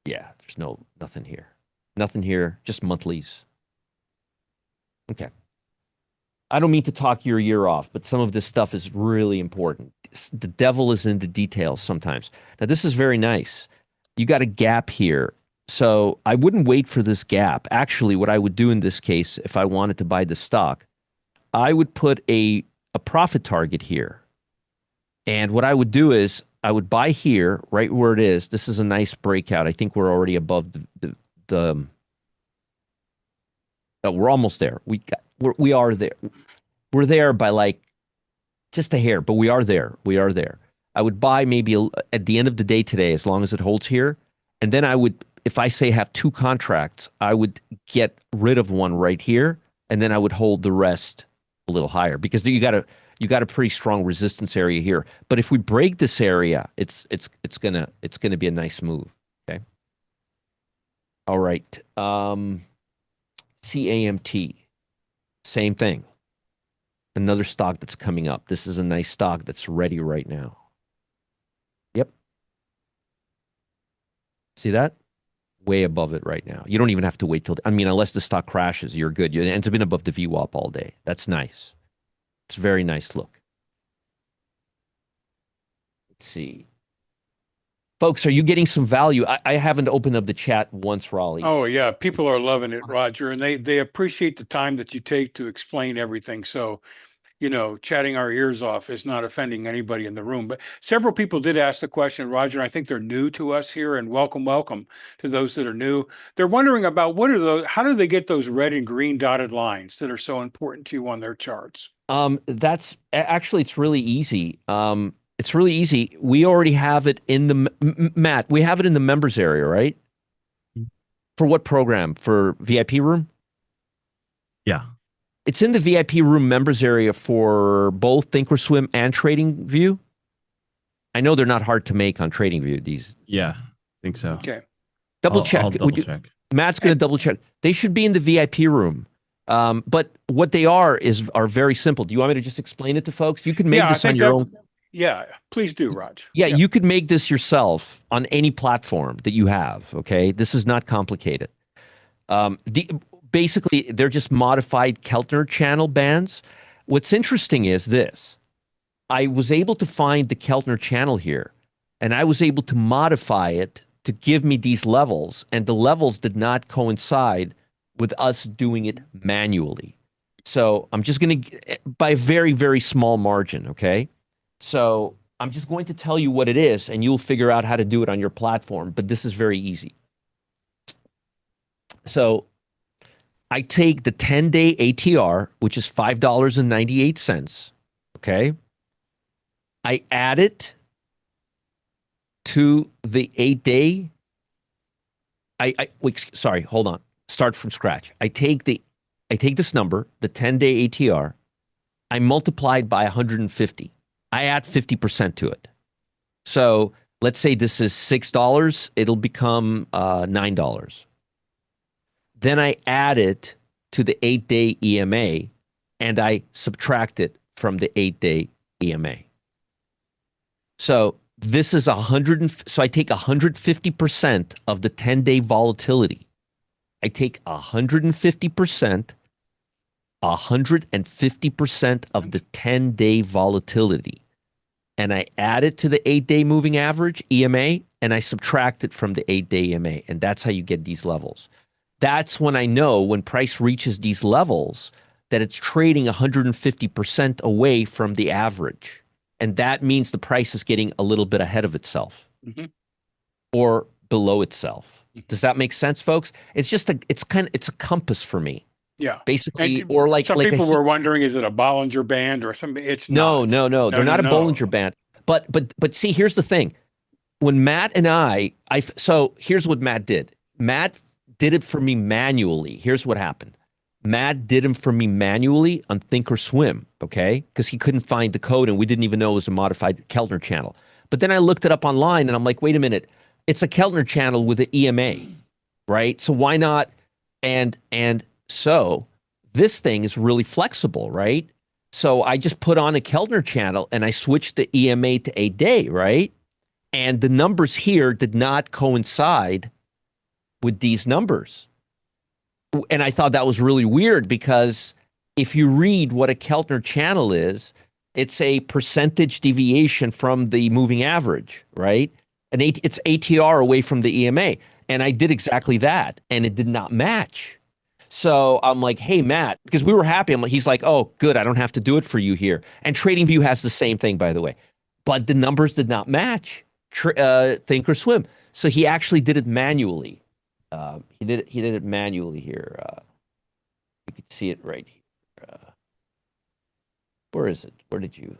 B: Yeah, there's nothing here. Nothing here, just monthlies. Okay. I don't mean to talk your year off, but some of this stuff is really important. The devil is in the details sometimes. Now, this is very nice. You got a gap here. So I wouldn't wait for this gap. Actually, what I would do in this case, if I wanted to buy the stock, I would put a profit target here. And what I would do is I would buy here, right where it is. This is a nice breakout. I think we're already above the we're almost there. We are there. We're there by like just a hair, but we are there. We are there. I would buy maybe at the end of the day today, as long as it holds here. And then I would, if I say have two contracts, I would get rid of one right here. And then I would hold the rest a little higher because you got a pretty strong resistance area here. But if we break this area, it's gonna be a nice move. Okay. All right. CAMT. Same thing. Another stock that's coming up. This is a nice stock that's ready right now. Yep. See that? Way above it right now. You don't even have to wait till, unless the stock crashes, you're good. It's been above the VWAP all day. That's nice. It's a very nice look. Let's see. Folks, are you getting some value? I haven't opened up the chat once, Raleigh.
A: Oh, yeah. People are loving it, Roger, and they appreciate the time that you take to explain everything. So, chatting our ears off is not offending anybody in the room. But several people did ask the question, Roger, and I think they're new to us here, and welcome to those that are new. They're wondering about how do they get those red and green dotted lines that are so important to you on their charts?
B: That's actually, it's really easy. It's really easy. We already have it in the, Matt, we have it in the members area, right? For what program? For VIP room?
C: Yeah.
B: It's in the VIP room members area for both Thinkorswim and TradingView. I know they're not hard to make on TradingView. These.
C: Yeah, I think so.
A: Okay.
B: Double check.
C: I'll double check.
B: Matt's going to double check. They should be in the VIP room. But what they are very simple. Do you want me to just explain it to folks? You can make this on your own.
A: Yeah, please do, Raj.
B: Yeah, you could make this yourself on any platform that you have, okay? This is not complicated. Basically, they're just modified Keltner channel bands. What's interesting is this. I was able to find the Keltner channel here, and I was able to modify it to give me these levels, and the levels did not coincide with us doing it manually. So I'm just going to, by a very, very small margin, okay? So I'm just going to tell you what it is, and you'll figure out how to do it on your platform, but this is very easy. So I take the 10-day ATR, which is $5.98, okay? I add it to the 8-day. Wait, sorry, hold on. Start from scratch. I take this number, the 10-day ATR, I multiply it by 150. I add 50% to it. So let's say this is $6, it'll become $9. Then I add it to the 8-day EMA, and I subtract it from the 8-day EMA. So this is so I take 150% of the 10-day volatility. I take 150%, 150% of the 10-day volatility, and I add it to the 8-day moving average, EMA, and I subtract it from the 8-day EMA, and that's how you get these levels. That's when I know when price reaches these levels that it's trading 150% away from the average. And that means the price is getting a little bit ahead of itself or below itself. Does that make sense, folks? It's just it's a compass for me.
A: Yeah.
B: Basically,
A: And
B: or like
A: some
B: like
A: people were wondering, is it a Bollinger Band or something? It's not.
B: No. They're not a Bollinger Band. But see, here's the thing. When Matt and so here's what Matt did. Matt did it for me manually. Here's what happened. Matt did them for me manually on Thinkorswim, okay? Because he couldn't find the code and we didn't even know it was a modified Keltner channel. But then I looked it up online and I'm like, wait a minute, it's a Keltner channel with an EMA, right? So why not? And so this thing is really flexible, right? So I just put on a Keltner channel and I switched the EMA to 8-day, right? And the numbers here did not coincide with these numbers. And I thought that was really weird because if you read what a Keltner channel is, it's a percentage deviation from the moving average, right? It's ATR away from the EMA. And I did exactly that, and it did not match. So I'm like, hey, Matt, because we were happy. He's like, oh, good, I don't have to do it for you here. And TradingView has the same thing, by the way. But the numbers did not match Thinkorswim. So he actually did it manually. He did it manually here. You can see it right here. Where is it? Where did you?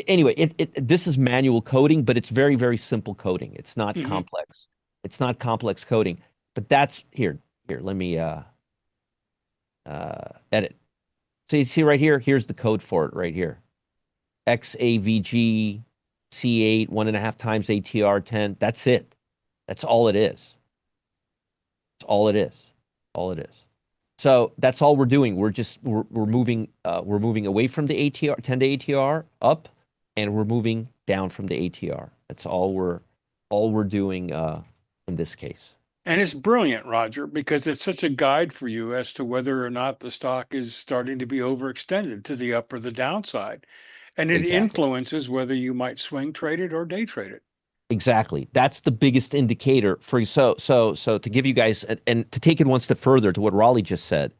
B: Anyway, this is manual coding, but it's very, very simple coding. It's not complex. It's not complex coding. But that's here. Let me edit. So you see right here. Here's the code for it right here. XAVG C8 1.5 times ATR 10. That's it. That's all it is. That's all it is. All it is. So that's all we're doing. We're moving away from the ATR 10-day ATR up, and we're moving down from the ATR. That's all we're doing in this case.
A: And it's brilliant, Roger, because it's such a guide for you as to whether or not the stock is starting to be overextended to the up or the downside. And it influences whether you might swing trade it or day trade it.
B: Exactly. That's the biggest indicator for so to give you guys and to take it one step further to what Raleigh just said.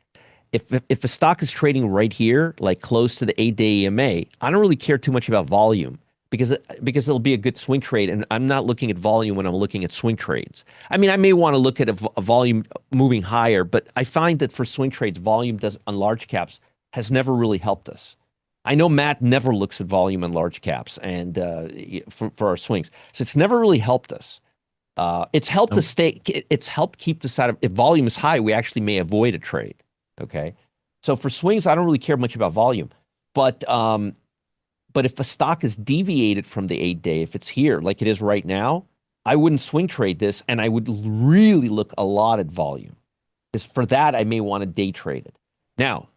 B: If a stock is trading right here, like close to the 8-day EMA, I don't really care too much about volume because it'll be a good swing trade, and I'm not looking at volume when I'm looking at swing trades. I mean, I may want to look at a volume moving higher, but I find that for swing trades, volume on large caps has never really helped us. I know Matt never looks at volume in large caps and for our swings. So it's never really helped us. It's helped us it's helped keep us out of, if volume is high, we actually may avoid a trade. Okay. So for swings, I don't really care much about volume. But if a stock is deviated from the 8-day, if it's here like it is right now, I wouldn't swing trade this, and I would really look a lot at volume. Because for that, I may want to day trade it. Now,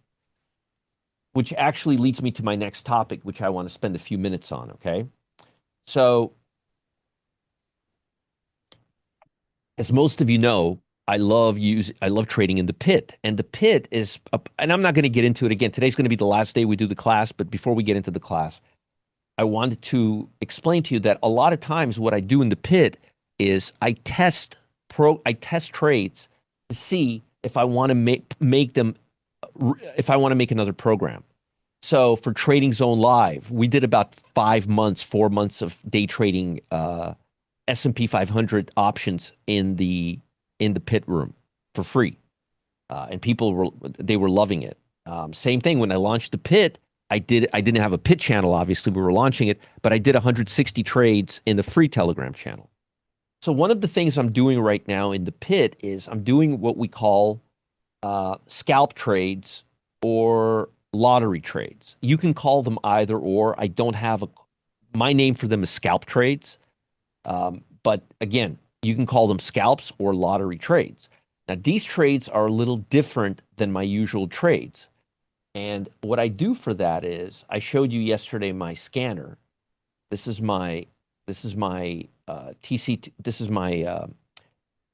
B: which actually leads me to my next topic, which I want to spend a few minutes on, okay? So, as most of you know, I love trading in the pit. And the pit is, and I'm not going to get into it again. Today's going to be the last day we do the class, but before we get into the class, I wanted to explain to you that a lot of times what I do in the pit is I test trades to see if I want to make them, if I want to make another program. So for Trading Zone Live, we did about 4 months of day trading S&P 500 options in the pit room for free, and people were loving it. Same thing when I launched the pit. I didn't have a pit channel, obviously we were launching it, but I did 160 trades in the free Telegram channel. So one of the things I'm doing right now in the pit is I'm doing what we call scalp trades or lottery trades. You can call them either or. I don't have my name for them is scalp trades. But again, you can call them scalps or lottery trades. Now, these trades are a little different than my usual trades. And what I do for that is I showed you yesterday my scanner. This is my TC. This is my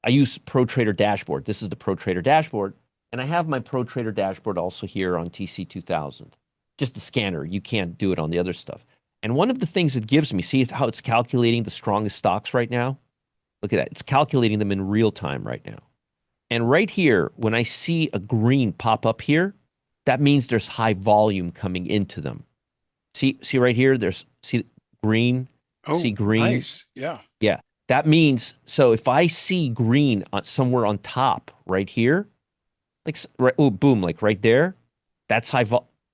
B: I use Pro Trader dashboard. This is the Pro Trader dashboard, and I have my Pro Trader dashboard also here on TC 2000. Just the scanner. You can't do it on the other stuff. And one of the things it gives me, see how it's calculating the strongest stocks right now? Look at that. It's calculating them in real time right now. And right here, when I see a green pop up here, that means there's high volume coming into them. See right here, see green, see
A: Oh,
B: green.
A: nice. Yeah.
B: Yeah. That means, so if I see green somewhere on top right here, like, right, oh, boom, like right there, that's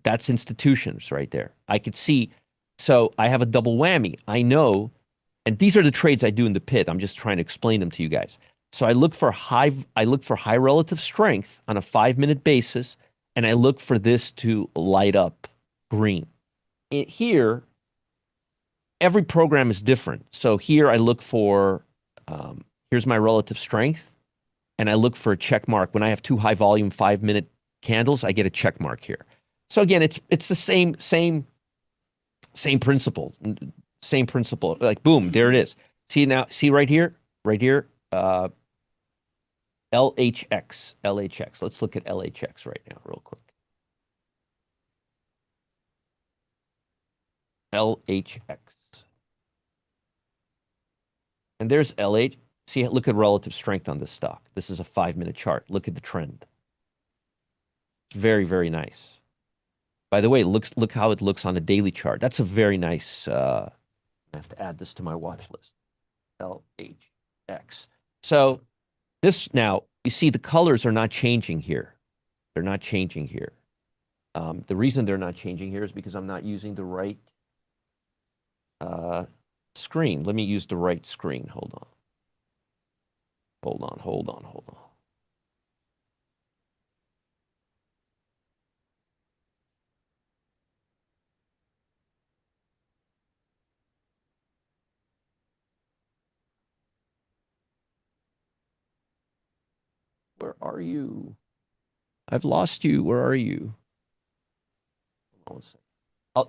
B: that's institutions right there. I could see, so I have a double whammy. I know, and these are the trades I do in the pit. I'm just trying to explain them to you guys. So I look for high relative strength on a 5-minute basis, and I look for this to light up green. Here, every program is different. So here I look for, here's my relative strength, and I look for a check mark. When I have two high volume 5-minute candles, I get a check mark here. So again, it's the same principle, same principle. Like boom, there it is. See right here, LHX. Let's look at LHX right now, real quick. LHX. And there's LH. See, look at relative strength on this stock. This is a 5-minute chart. Look at the trend. It's very, very nice. By the way, look how it looks on the daily chart. That's a very nice. I have to add this to my watch list. LHX. So this now, you see the colors are not changing here. They're not changing here. The reason they're not changing here is because I'm not using the right screen. Let me use the right screen. Hold on. Where are you? I've lost you. Where are you?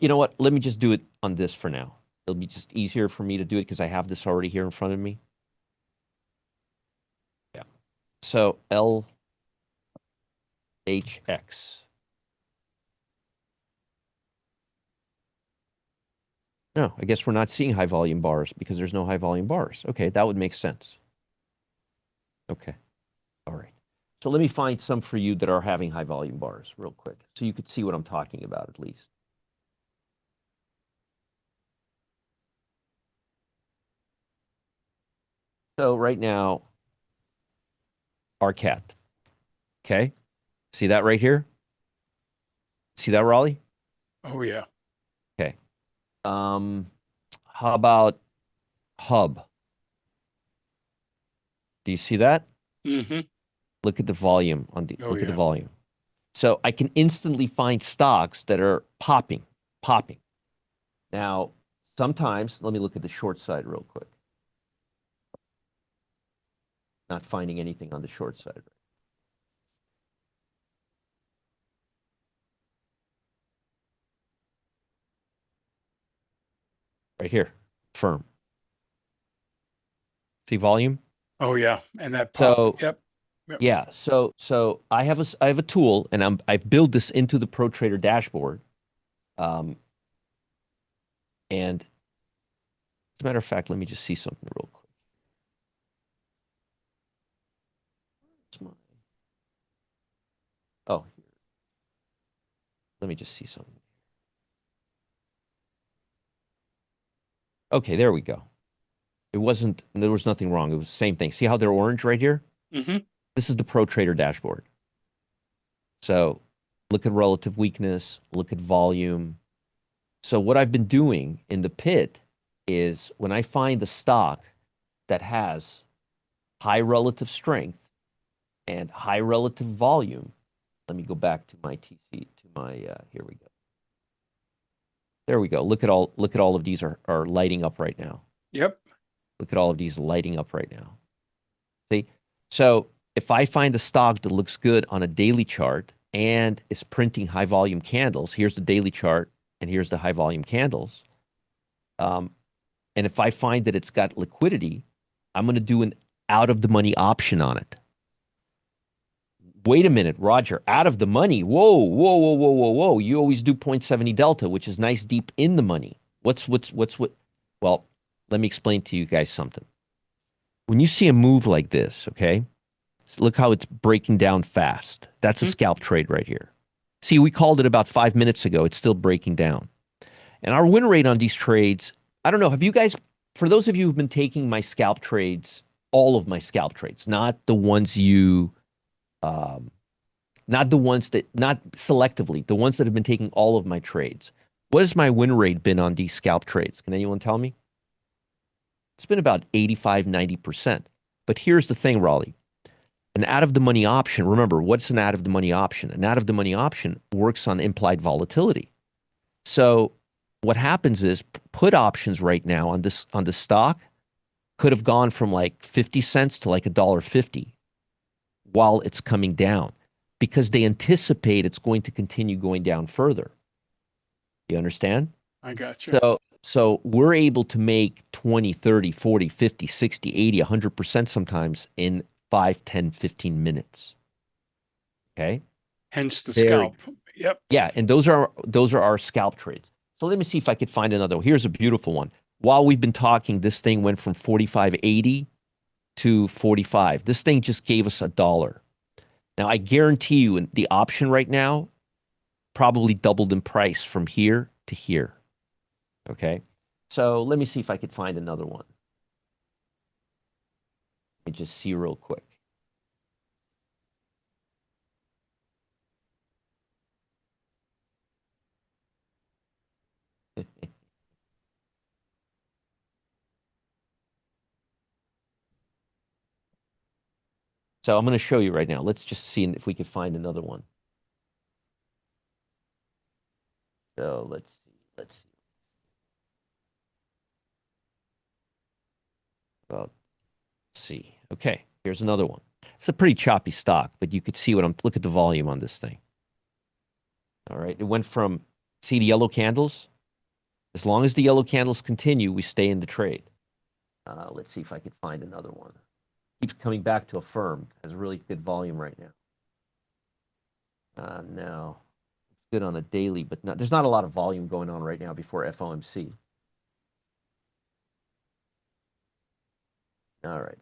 B: You know what? Let me just do it on this for now. It'll be just easier for me to do it because I have this already here in front of me. Yeah. So LHX. No, I guess we're not seeing high volume bars because there's no high volume bars. Okay, that would make sense. Okay. All right. So let me find some for you that are having high volume bars real quick so you could see what I'm talking about at least. So right now, our cat. Okay. See that right here? See that, Raleigh?
A: Oh, yeah.
B: Okay. How about Hub? Do you see that?
A: Mm-hmm.
B: Look at the volume on the
A: Oh,
B: look at the
A: yeah.
B: volume. So I can instantly find stocks that are popping. Now, sometimes, let me look at the short side real quick. Not finding anything on the short side. Right here, firm. See volume?
A: Oh, yeah. And that pop.
B: So
A: Yep.
B: yeah, so I have a tool, and I've built this into the Pro Trader dashboard. And as a matter of fact, let me just see something real quick. Oh, here. Let me just see something. Okay, there we go. There was nothing wrong. It was the same thing. See how they're orange right here?
A: Mm-hmm.
B: This is the Pro Trader dashboard. So look at relative weakness, look at volume. So what I've been doing in the pit is when I find the stock that has high relative strength and high relative volume, let me go back to my TC, to my, here we go. There we go. Look at all of these are lighting up right now.
A: Yep.
B: Look at all of these lighting up right now. See? So if I find a stock that looks good on a daily chart and is printing high volume candles, here's the daily chart and here's the high volume candles. And if I find that it's got liquidity, I'm going to do an out of the money option on it. Wait a minute, Roger, out of the money. Whoa, whoa, whoa, whoa, whoa, whoa. You always do 0.70 delta, which is nice deep in the money. What? Well, let me explain to you guys something. When you see a move like this, okay, so look how it's breaking down fast. That's a scalp trade right here. See, we called it about 5 minutes ago. It's still breaking down. And our win rate on these trades, I don't know, have you guys, for those of you who've been taking my scalp trades, all of my scalp trades, not the ones you, not the ones that, not selectively, the ones that have been taking all of my trades. What has my win rate been on these scalp trades? Can anyone tell me? It's been about 85, 90%. But here's the thing, Raleigh. An out of the money option, remember, what's an out of the money option? An out of the money option works on implied volatility. So what happens is put options right now on this stock could have gone from like 50 cents to like $1.50 while it's coming down because they anticipate it's going to continue going down further. You understand?
A: I got you.
B: So we're able to make 20, 30, 40, 50, 60, 80, 100% sometimes in 5, 10, 15 minutes. Okay?
A: Hence the scalp. Yep.
B: Yeah, and those are our scalp trades. So let me see if I could find another one. Here's a beautiful one. While we've been talking, this thing went from 45.80 to 45. This thing just gave us $1. Now, I guarantee you the option right now probably doubled in price from here to here. Okay? So let me see if I could find another one. Let me just see real quick. So I'm going to show you right now. Let's just see if we can find another one. So let's see. Well, let's see. Okay, here's another one. It's a pretty choppy stock, but you could see look at the volume on this thing. All right, it went from, see the yellow candles? As long as the yellow candles continue, we stay in the trade. Let's see if I could find another one. Keeps coming back to a firm. Has really good volume right now. No, it's good on a daily, but there's not a lot of volume going on right now before FOMC. All right.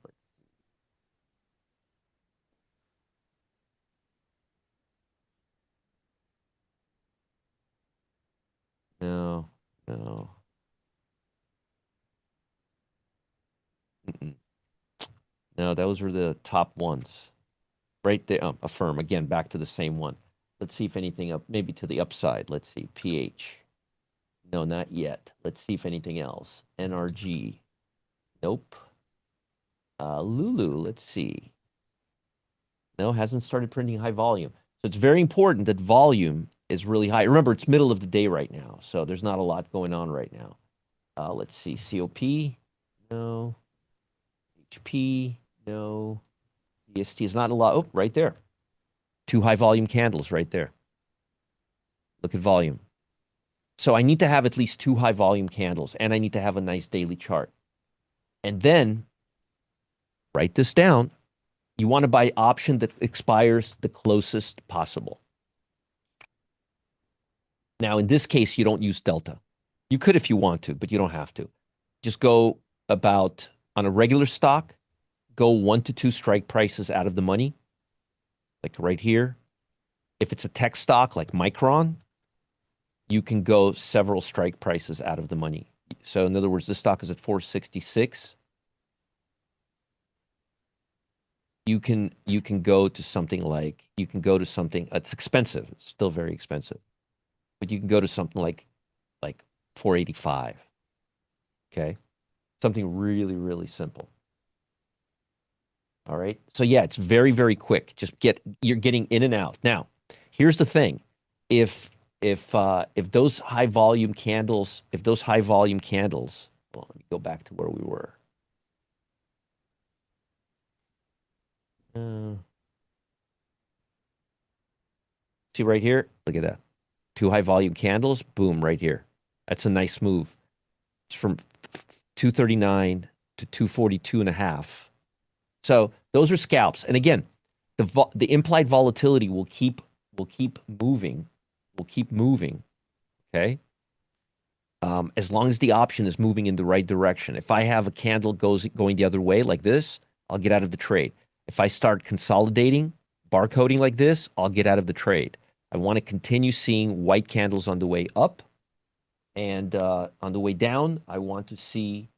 B: No. Mm-mm. No, those were the top ones. Right there, affirm. Again, back to the same one. Let's see if anything up, maybe to the upside. Let's see, PH. No, not yet. Let's see if anything else. NRG. Nope. Lulu, let's see. No, hasn't started printing high volume. So it's very important that volume is really high. Remember, it's middle of the day right now, so there's not a lot going on right now. Let's see, COP. No. HP. No. EST is not a lot. Oh, right there. 2 high volume candles right there. Look at volume. So I need to have at least 2 high volume candles, and I need to have a nice daily chart. And then, write this down. You want to buy option that expires the closest possible. Now, in this case, you don't use delta. You could if you want to, but you don't have to. Just go about, on a regular stock, go 1 to 2 strike prices out of the money, like right here. If it's a tech stock like Micron, you can go several strike prices out of the money. So in other words, this stock is at 466. You can go to something like, it's expensive. It's still very expensive. But you can go to something like 485. Okay? Something really, really simple. All right? So yeah, it's very, very quick. You're getting in and out. Now, here's the thing. If those high volume candles, well, let me go back to where we were. See right here? Look at that. 2 high volume candles. Boom, right here. That's a nice move. It's from 239 to 242 and a half. So those are scalps. And again, the implied volatility will keep moving. Will keep moving. Okay. As long as the option is moving in the right direction. If I have a candle going the other way like this, I'll get out of the trade. If I start consolidating, barcoding like this, I'll get out of the trade. I want to continue seeing white candles on the way up. And on the way down, I want to see,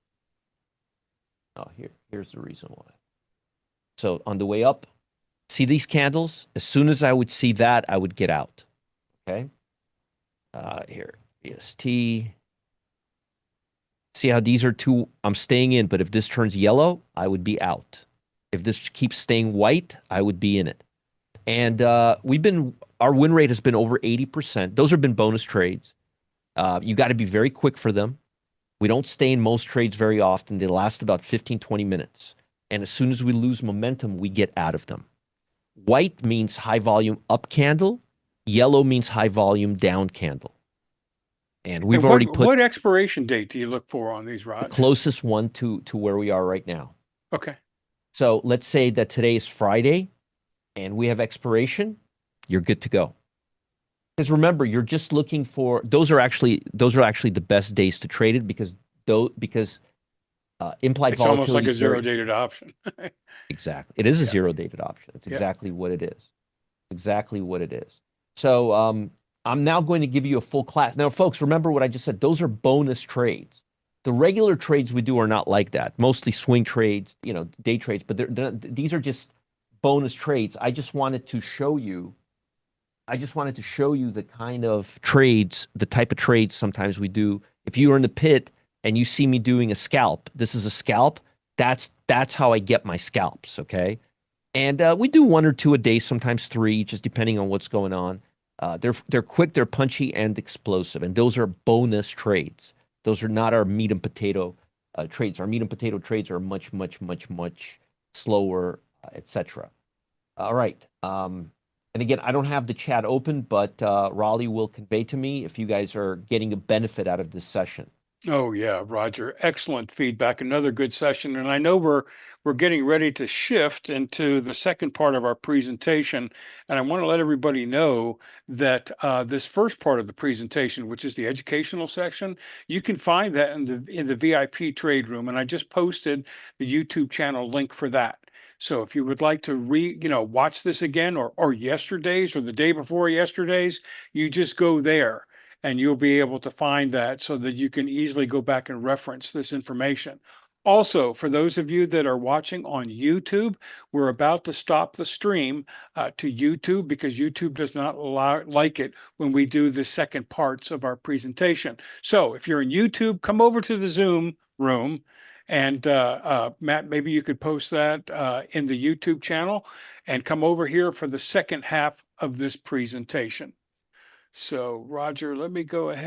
B: here's the reason why. So on the way up, see these candles? As soon as I would see that, I would get out. Okay. Here, EST. See how these are two, I'm staying in, but if this turns yellow, I would be out. If this keeps staying white, I would be in it. And our win rate has been over 80%. Those have been bonus trades. You got to be very quick for them. We don't stay in most trades very often. They last about 15, 20 minutes. And as soon as we lose momentum, we get out of them. White means high volume up candle. Yellow means high volume down candle. And we've already put...
A: What expiration date do you look for on these, Raj?
B: The closest one to where we are right now.
A: Okay.
B: So let's say that today is Friday and we have expiration. You're good to go. Because remember, you're just looking for... Those are actually the best days to trade it because implied volatility...
A: It's almost like a zero-dated option.
B: Exactly. It is a zero-dated option. It's exactly what it is. Exactly what it is. So I'm now going to give you a full class. Now, folks, remember what I just said. Those are bonus trades. The regular trades we do are not like that. Mostly swing trades, day trades. But these are just bonus trades. I just wanted to show you the kind of trades, the type of trades sometimes we do. If you are in the pit and you see me doing a scalp, this is a scalp. That's how I get my scalps, okay? And we do 1 or 2 a day, sometimes 3, just depending on what's going on. They're quick, they're punchy, and explosive. And those are bonus trades. Those are not our meat and potato trades. Our meat and potato trades are much, much, much, much slower, etc. All right. And again, I don't have the chat open, but Raleigh will convey to me if you guys are getting a benefit out of this session.
A: Oh yeah, Roger. Excellent feedback. Another good session. And I know we're getting ready to shift into the second part of our presentation. And I want to let everybody know that this first part of the presentation, which is the educational section, you can find that in the VIP trade room. And I just posted the YouTube channel link for that. So if you would like to watch this again or yesterday's or the day before yesterday's, you just go there and you'll be able to find that so that you can easily go back and reference this information. Also, for those of you that are watching on YouTube, we're about to stop the stream to YouTube because YouTube does not like it when we do the second parts of our presentation. So if you're in YouTube, come over to the Zoom room. And Matt, maybe you could post that in the YouTube channel and come over here for the second half of this presentation. So Roger, let me go ahead.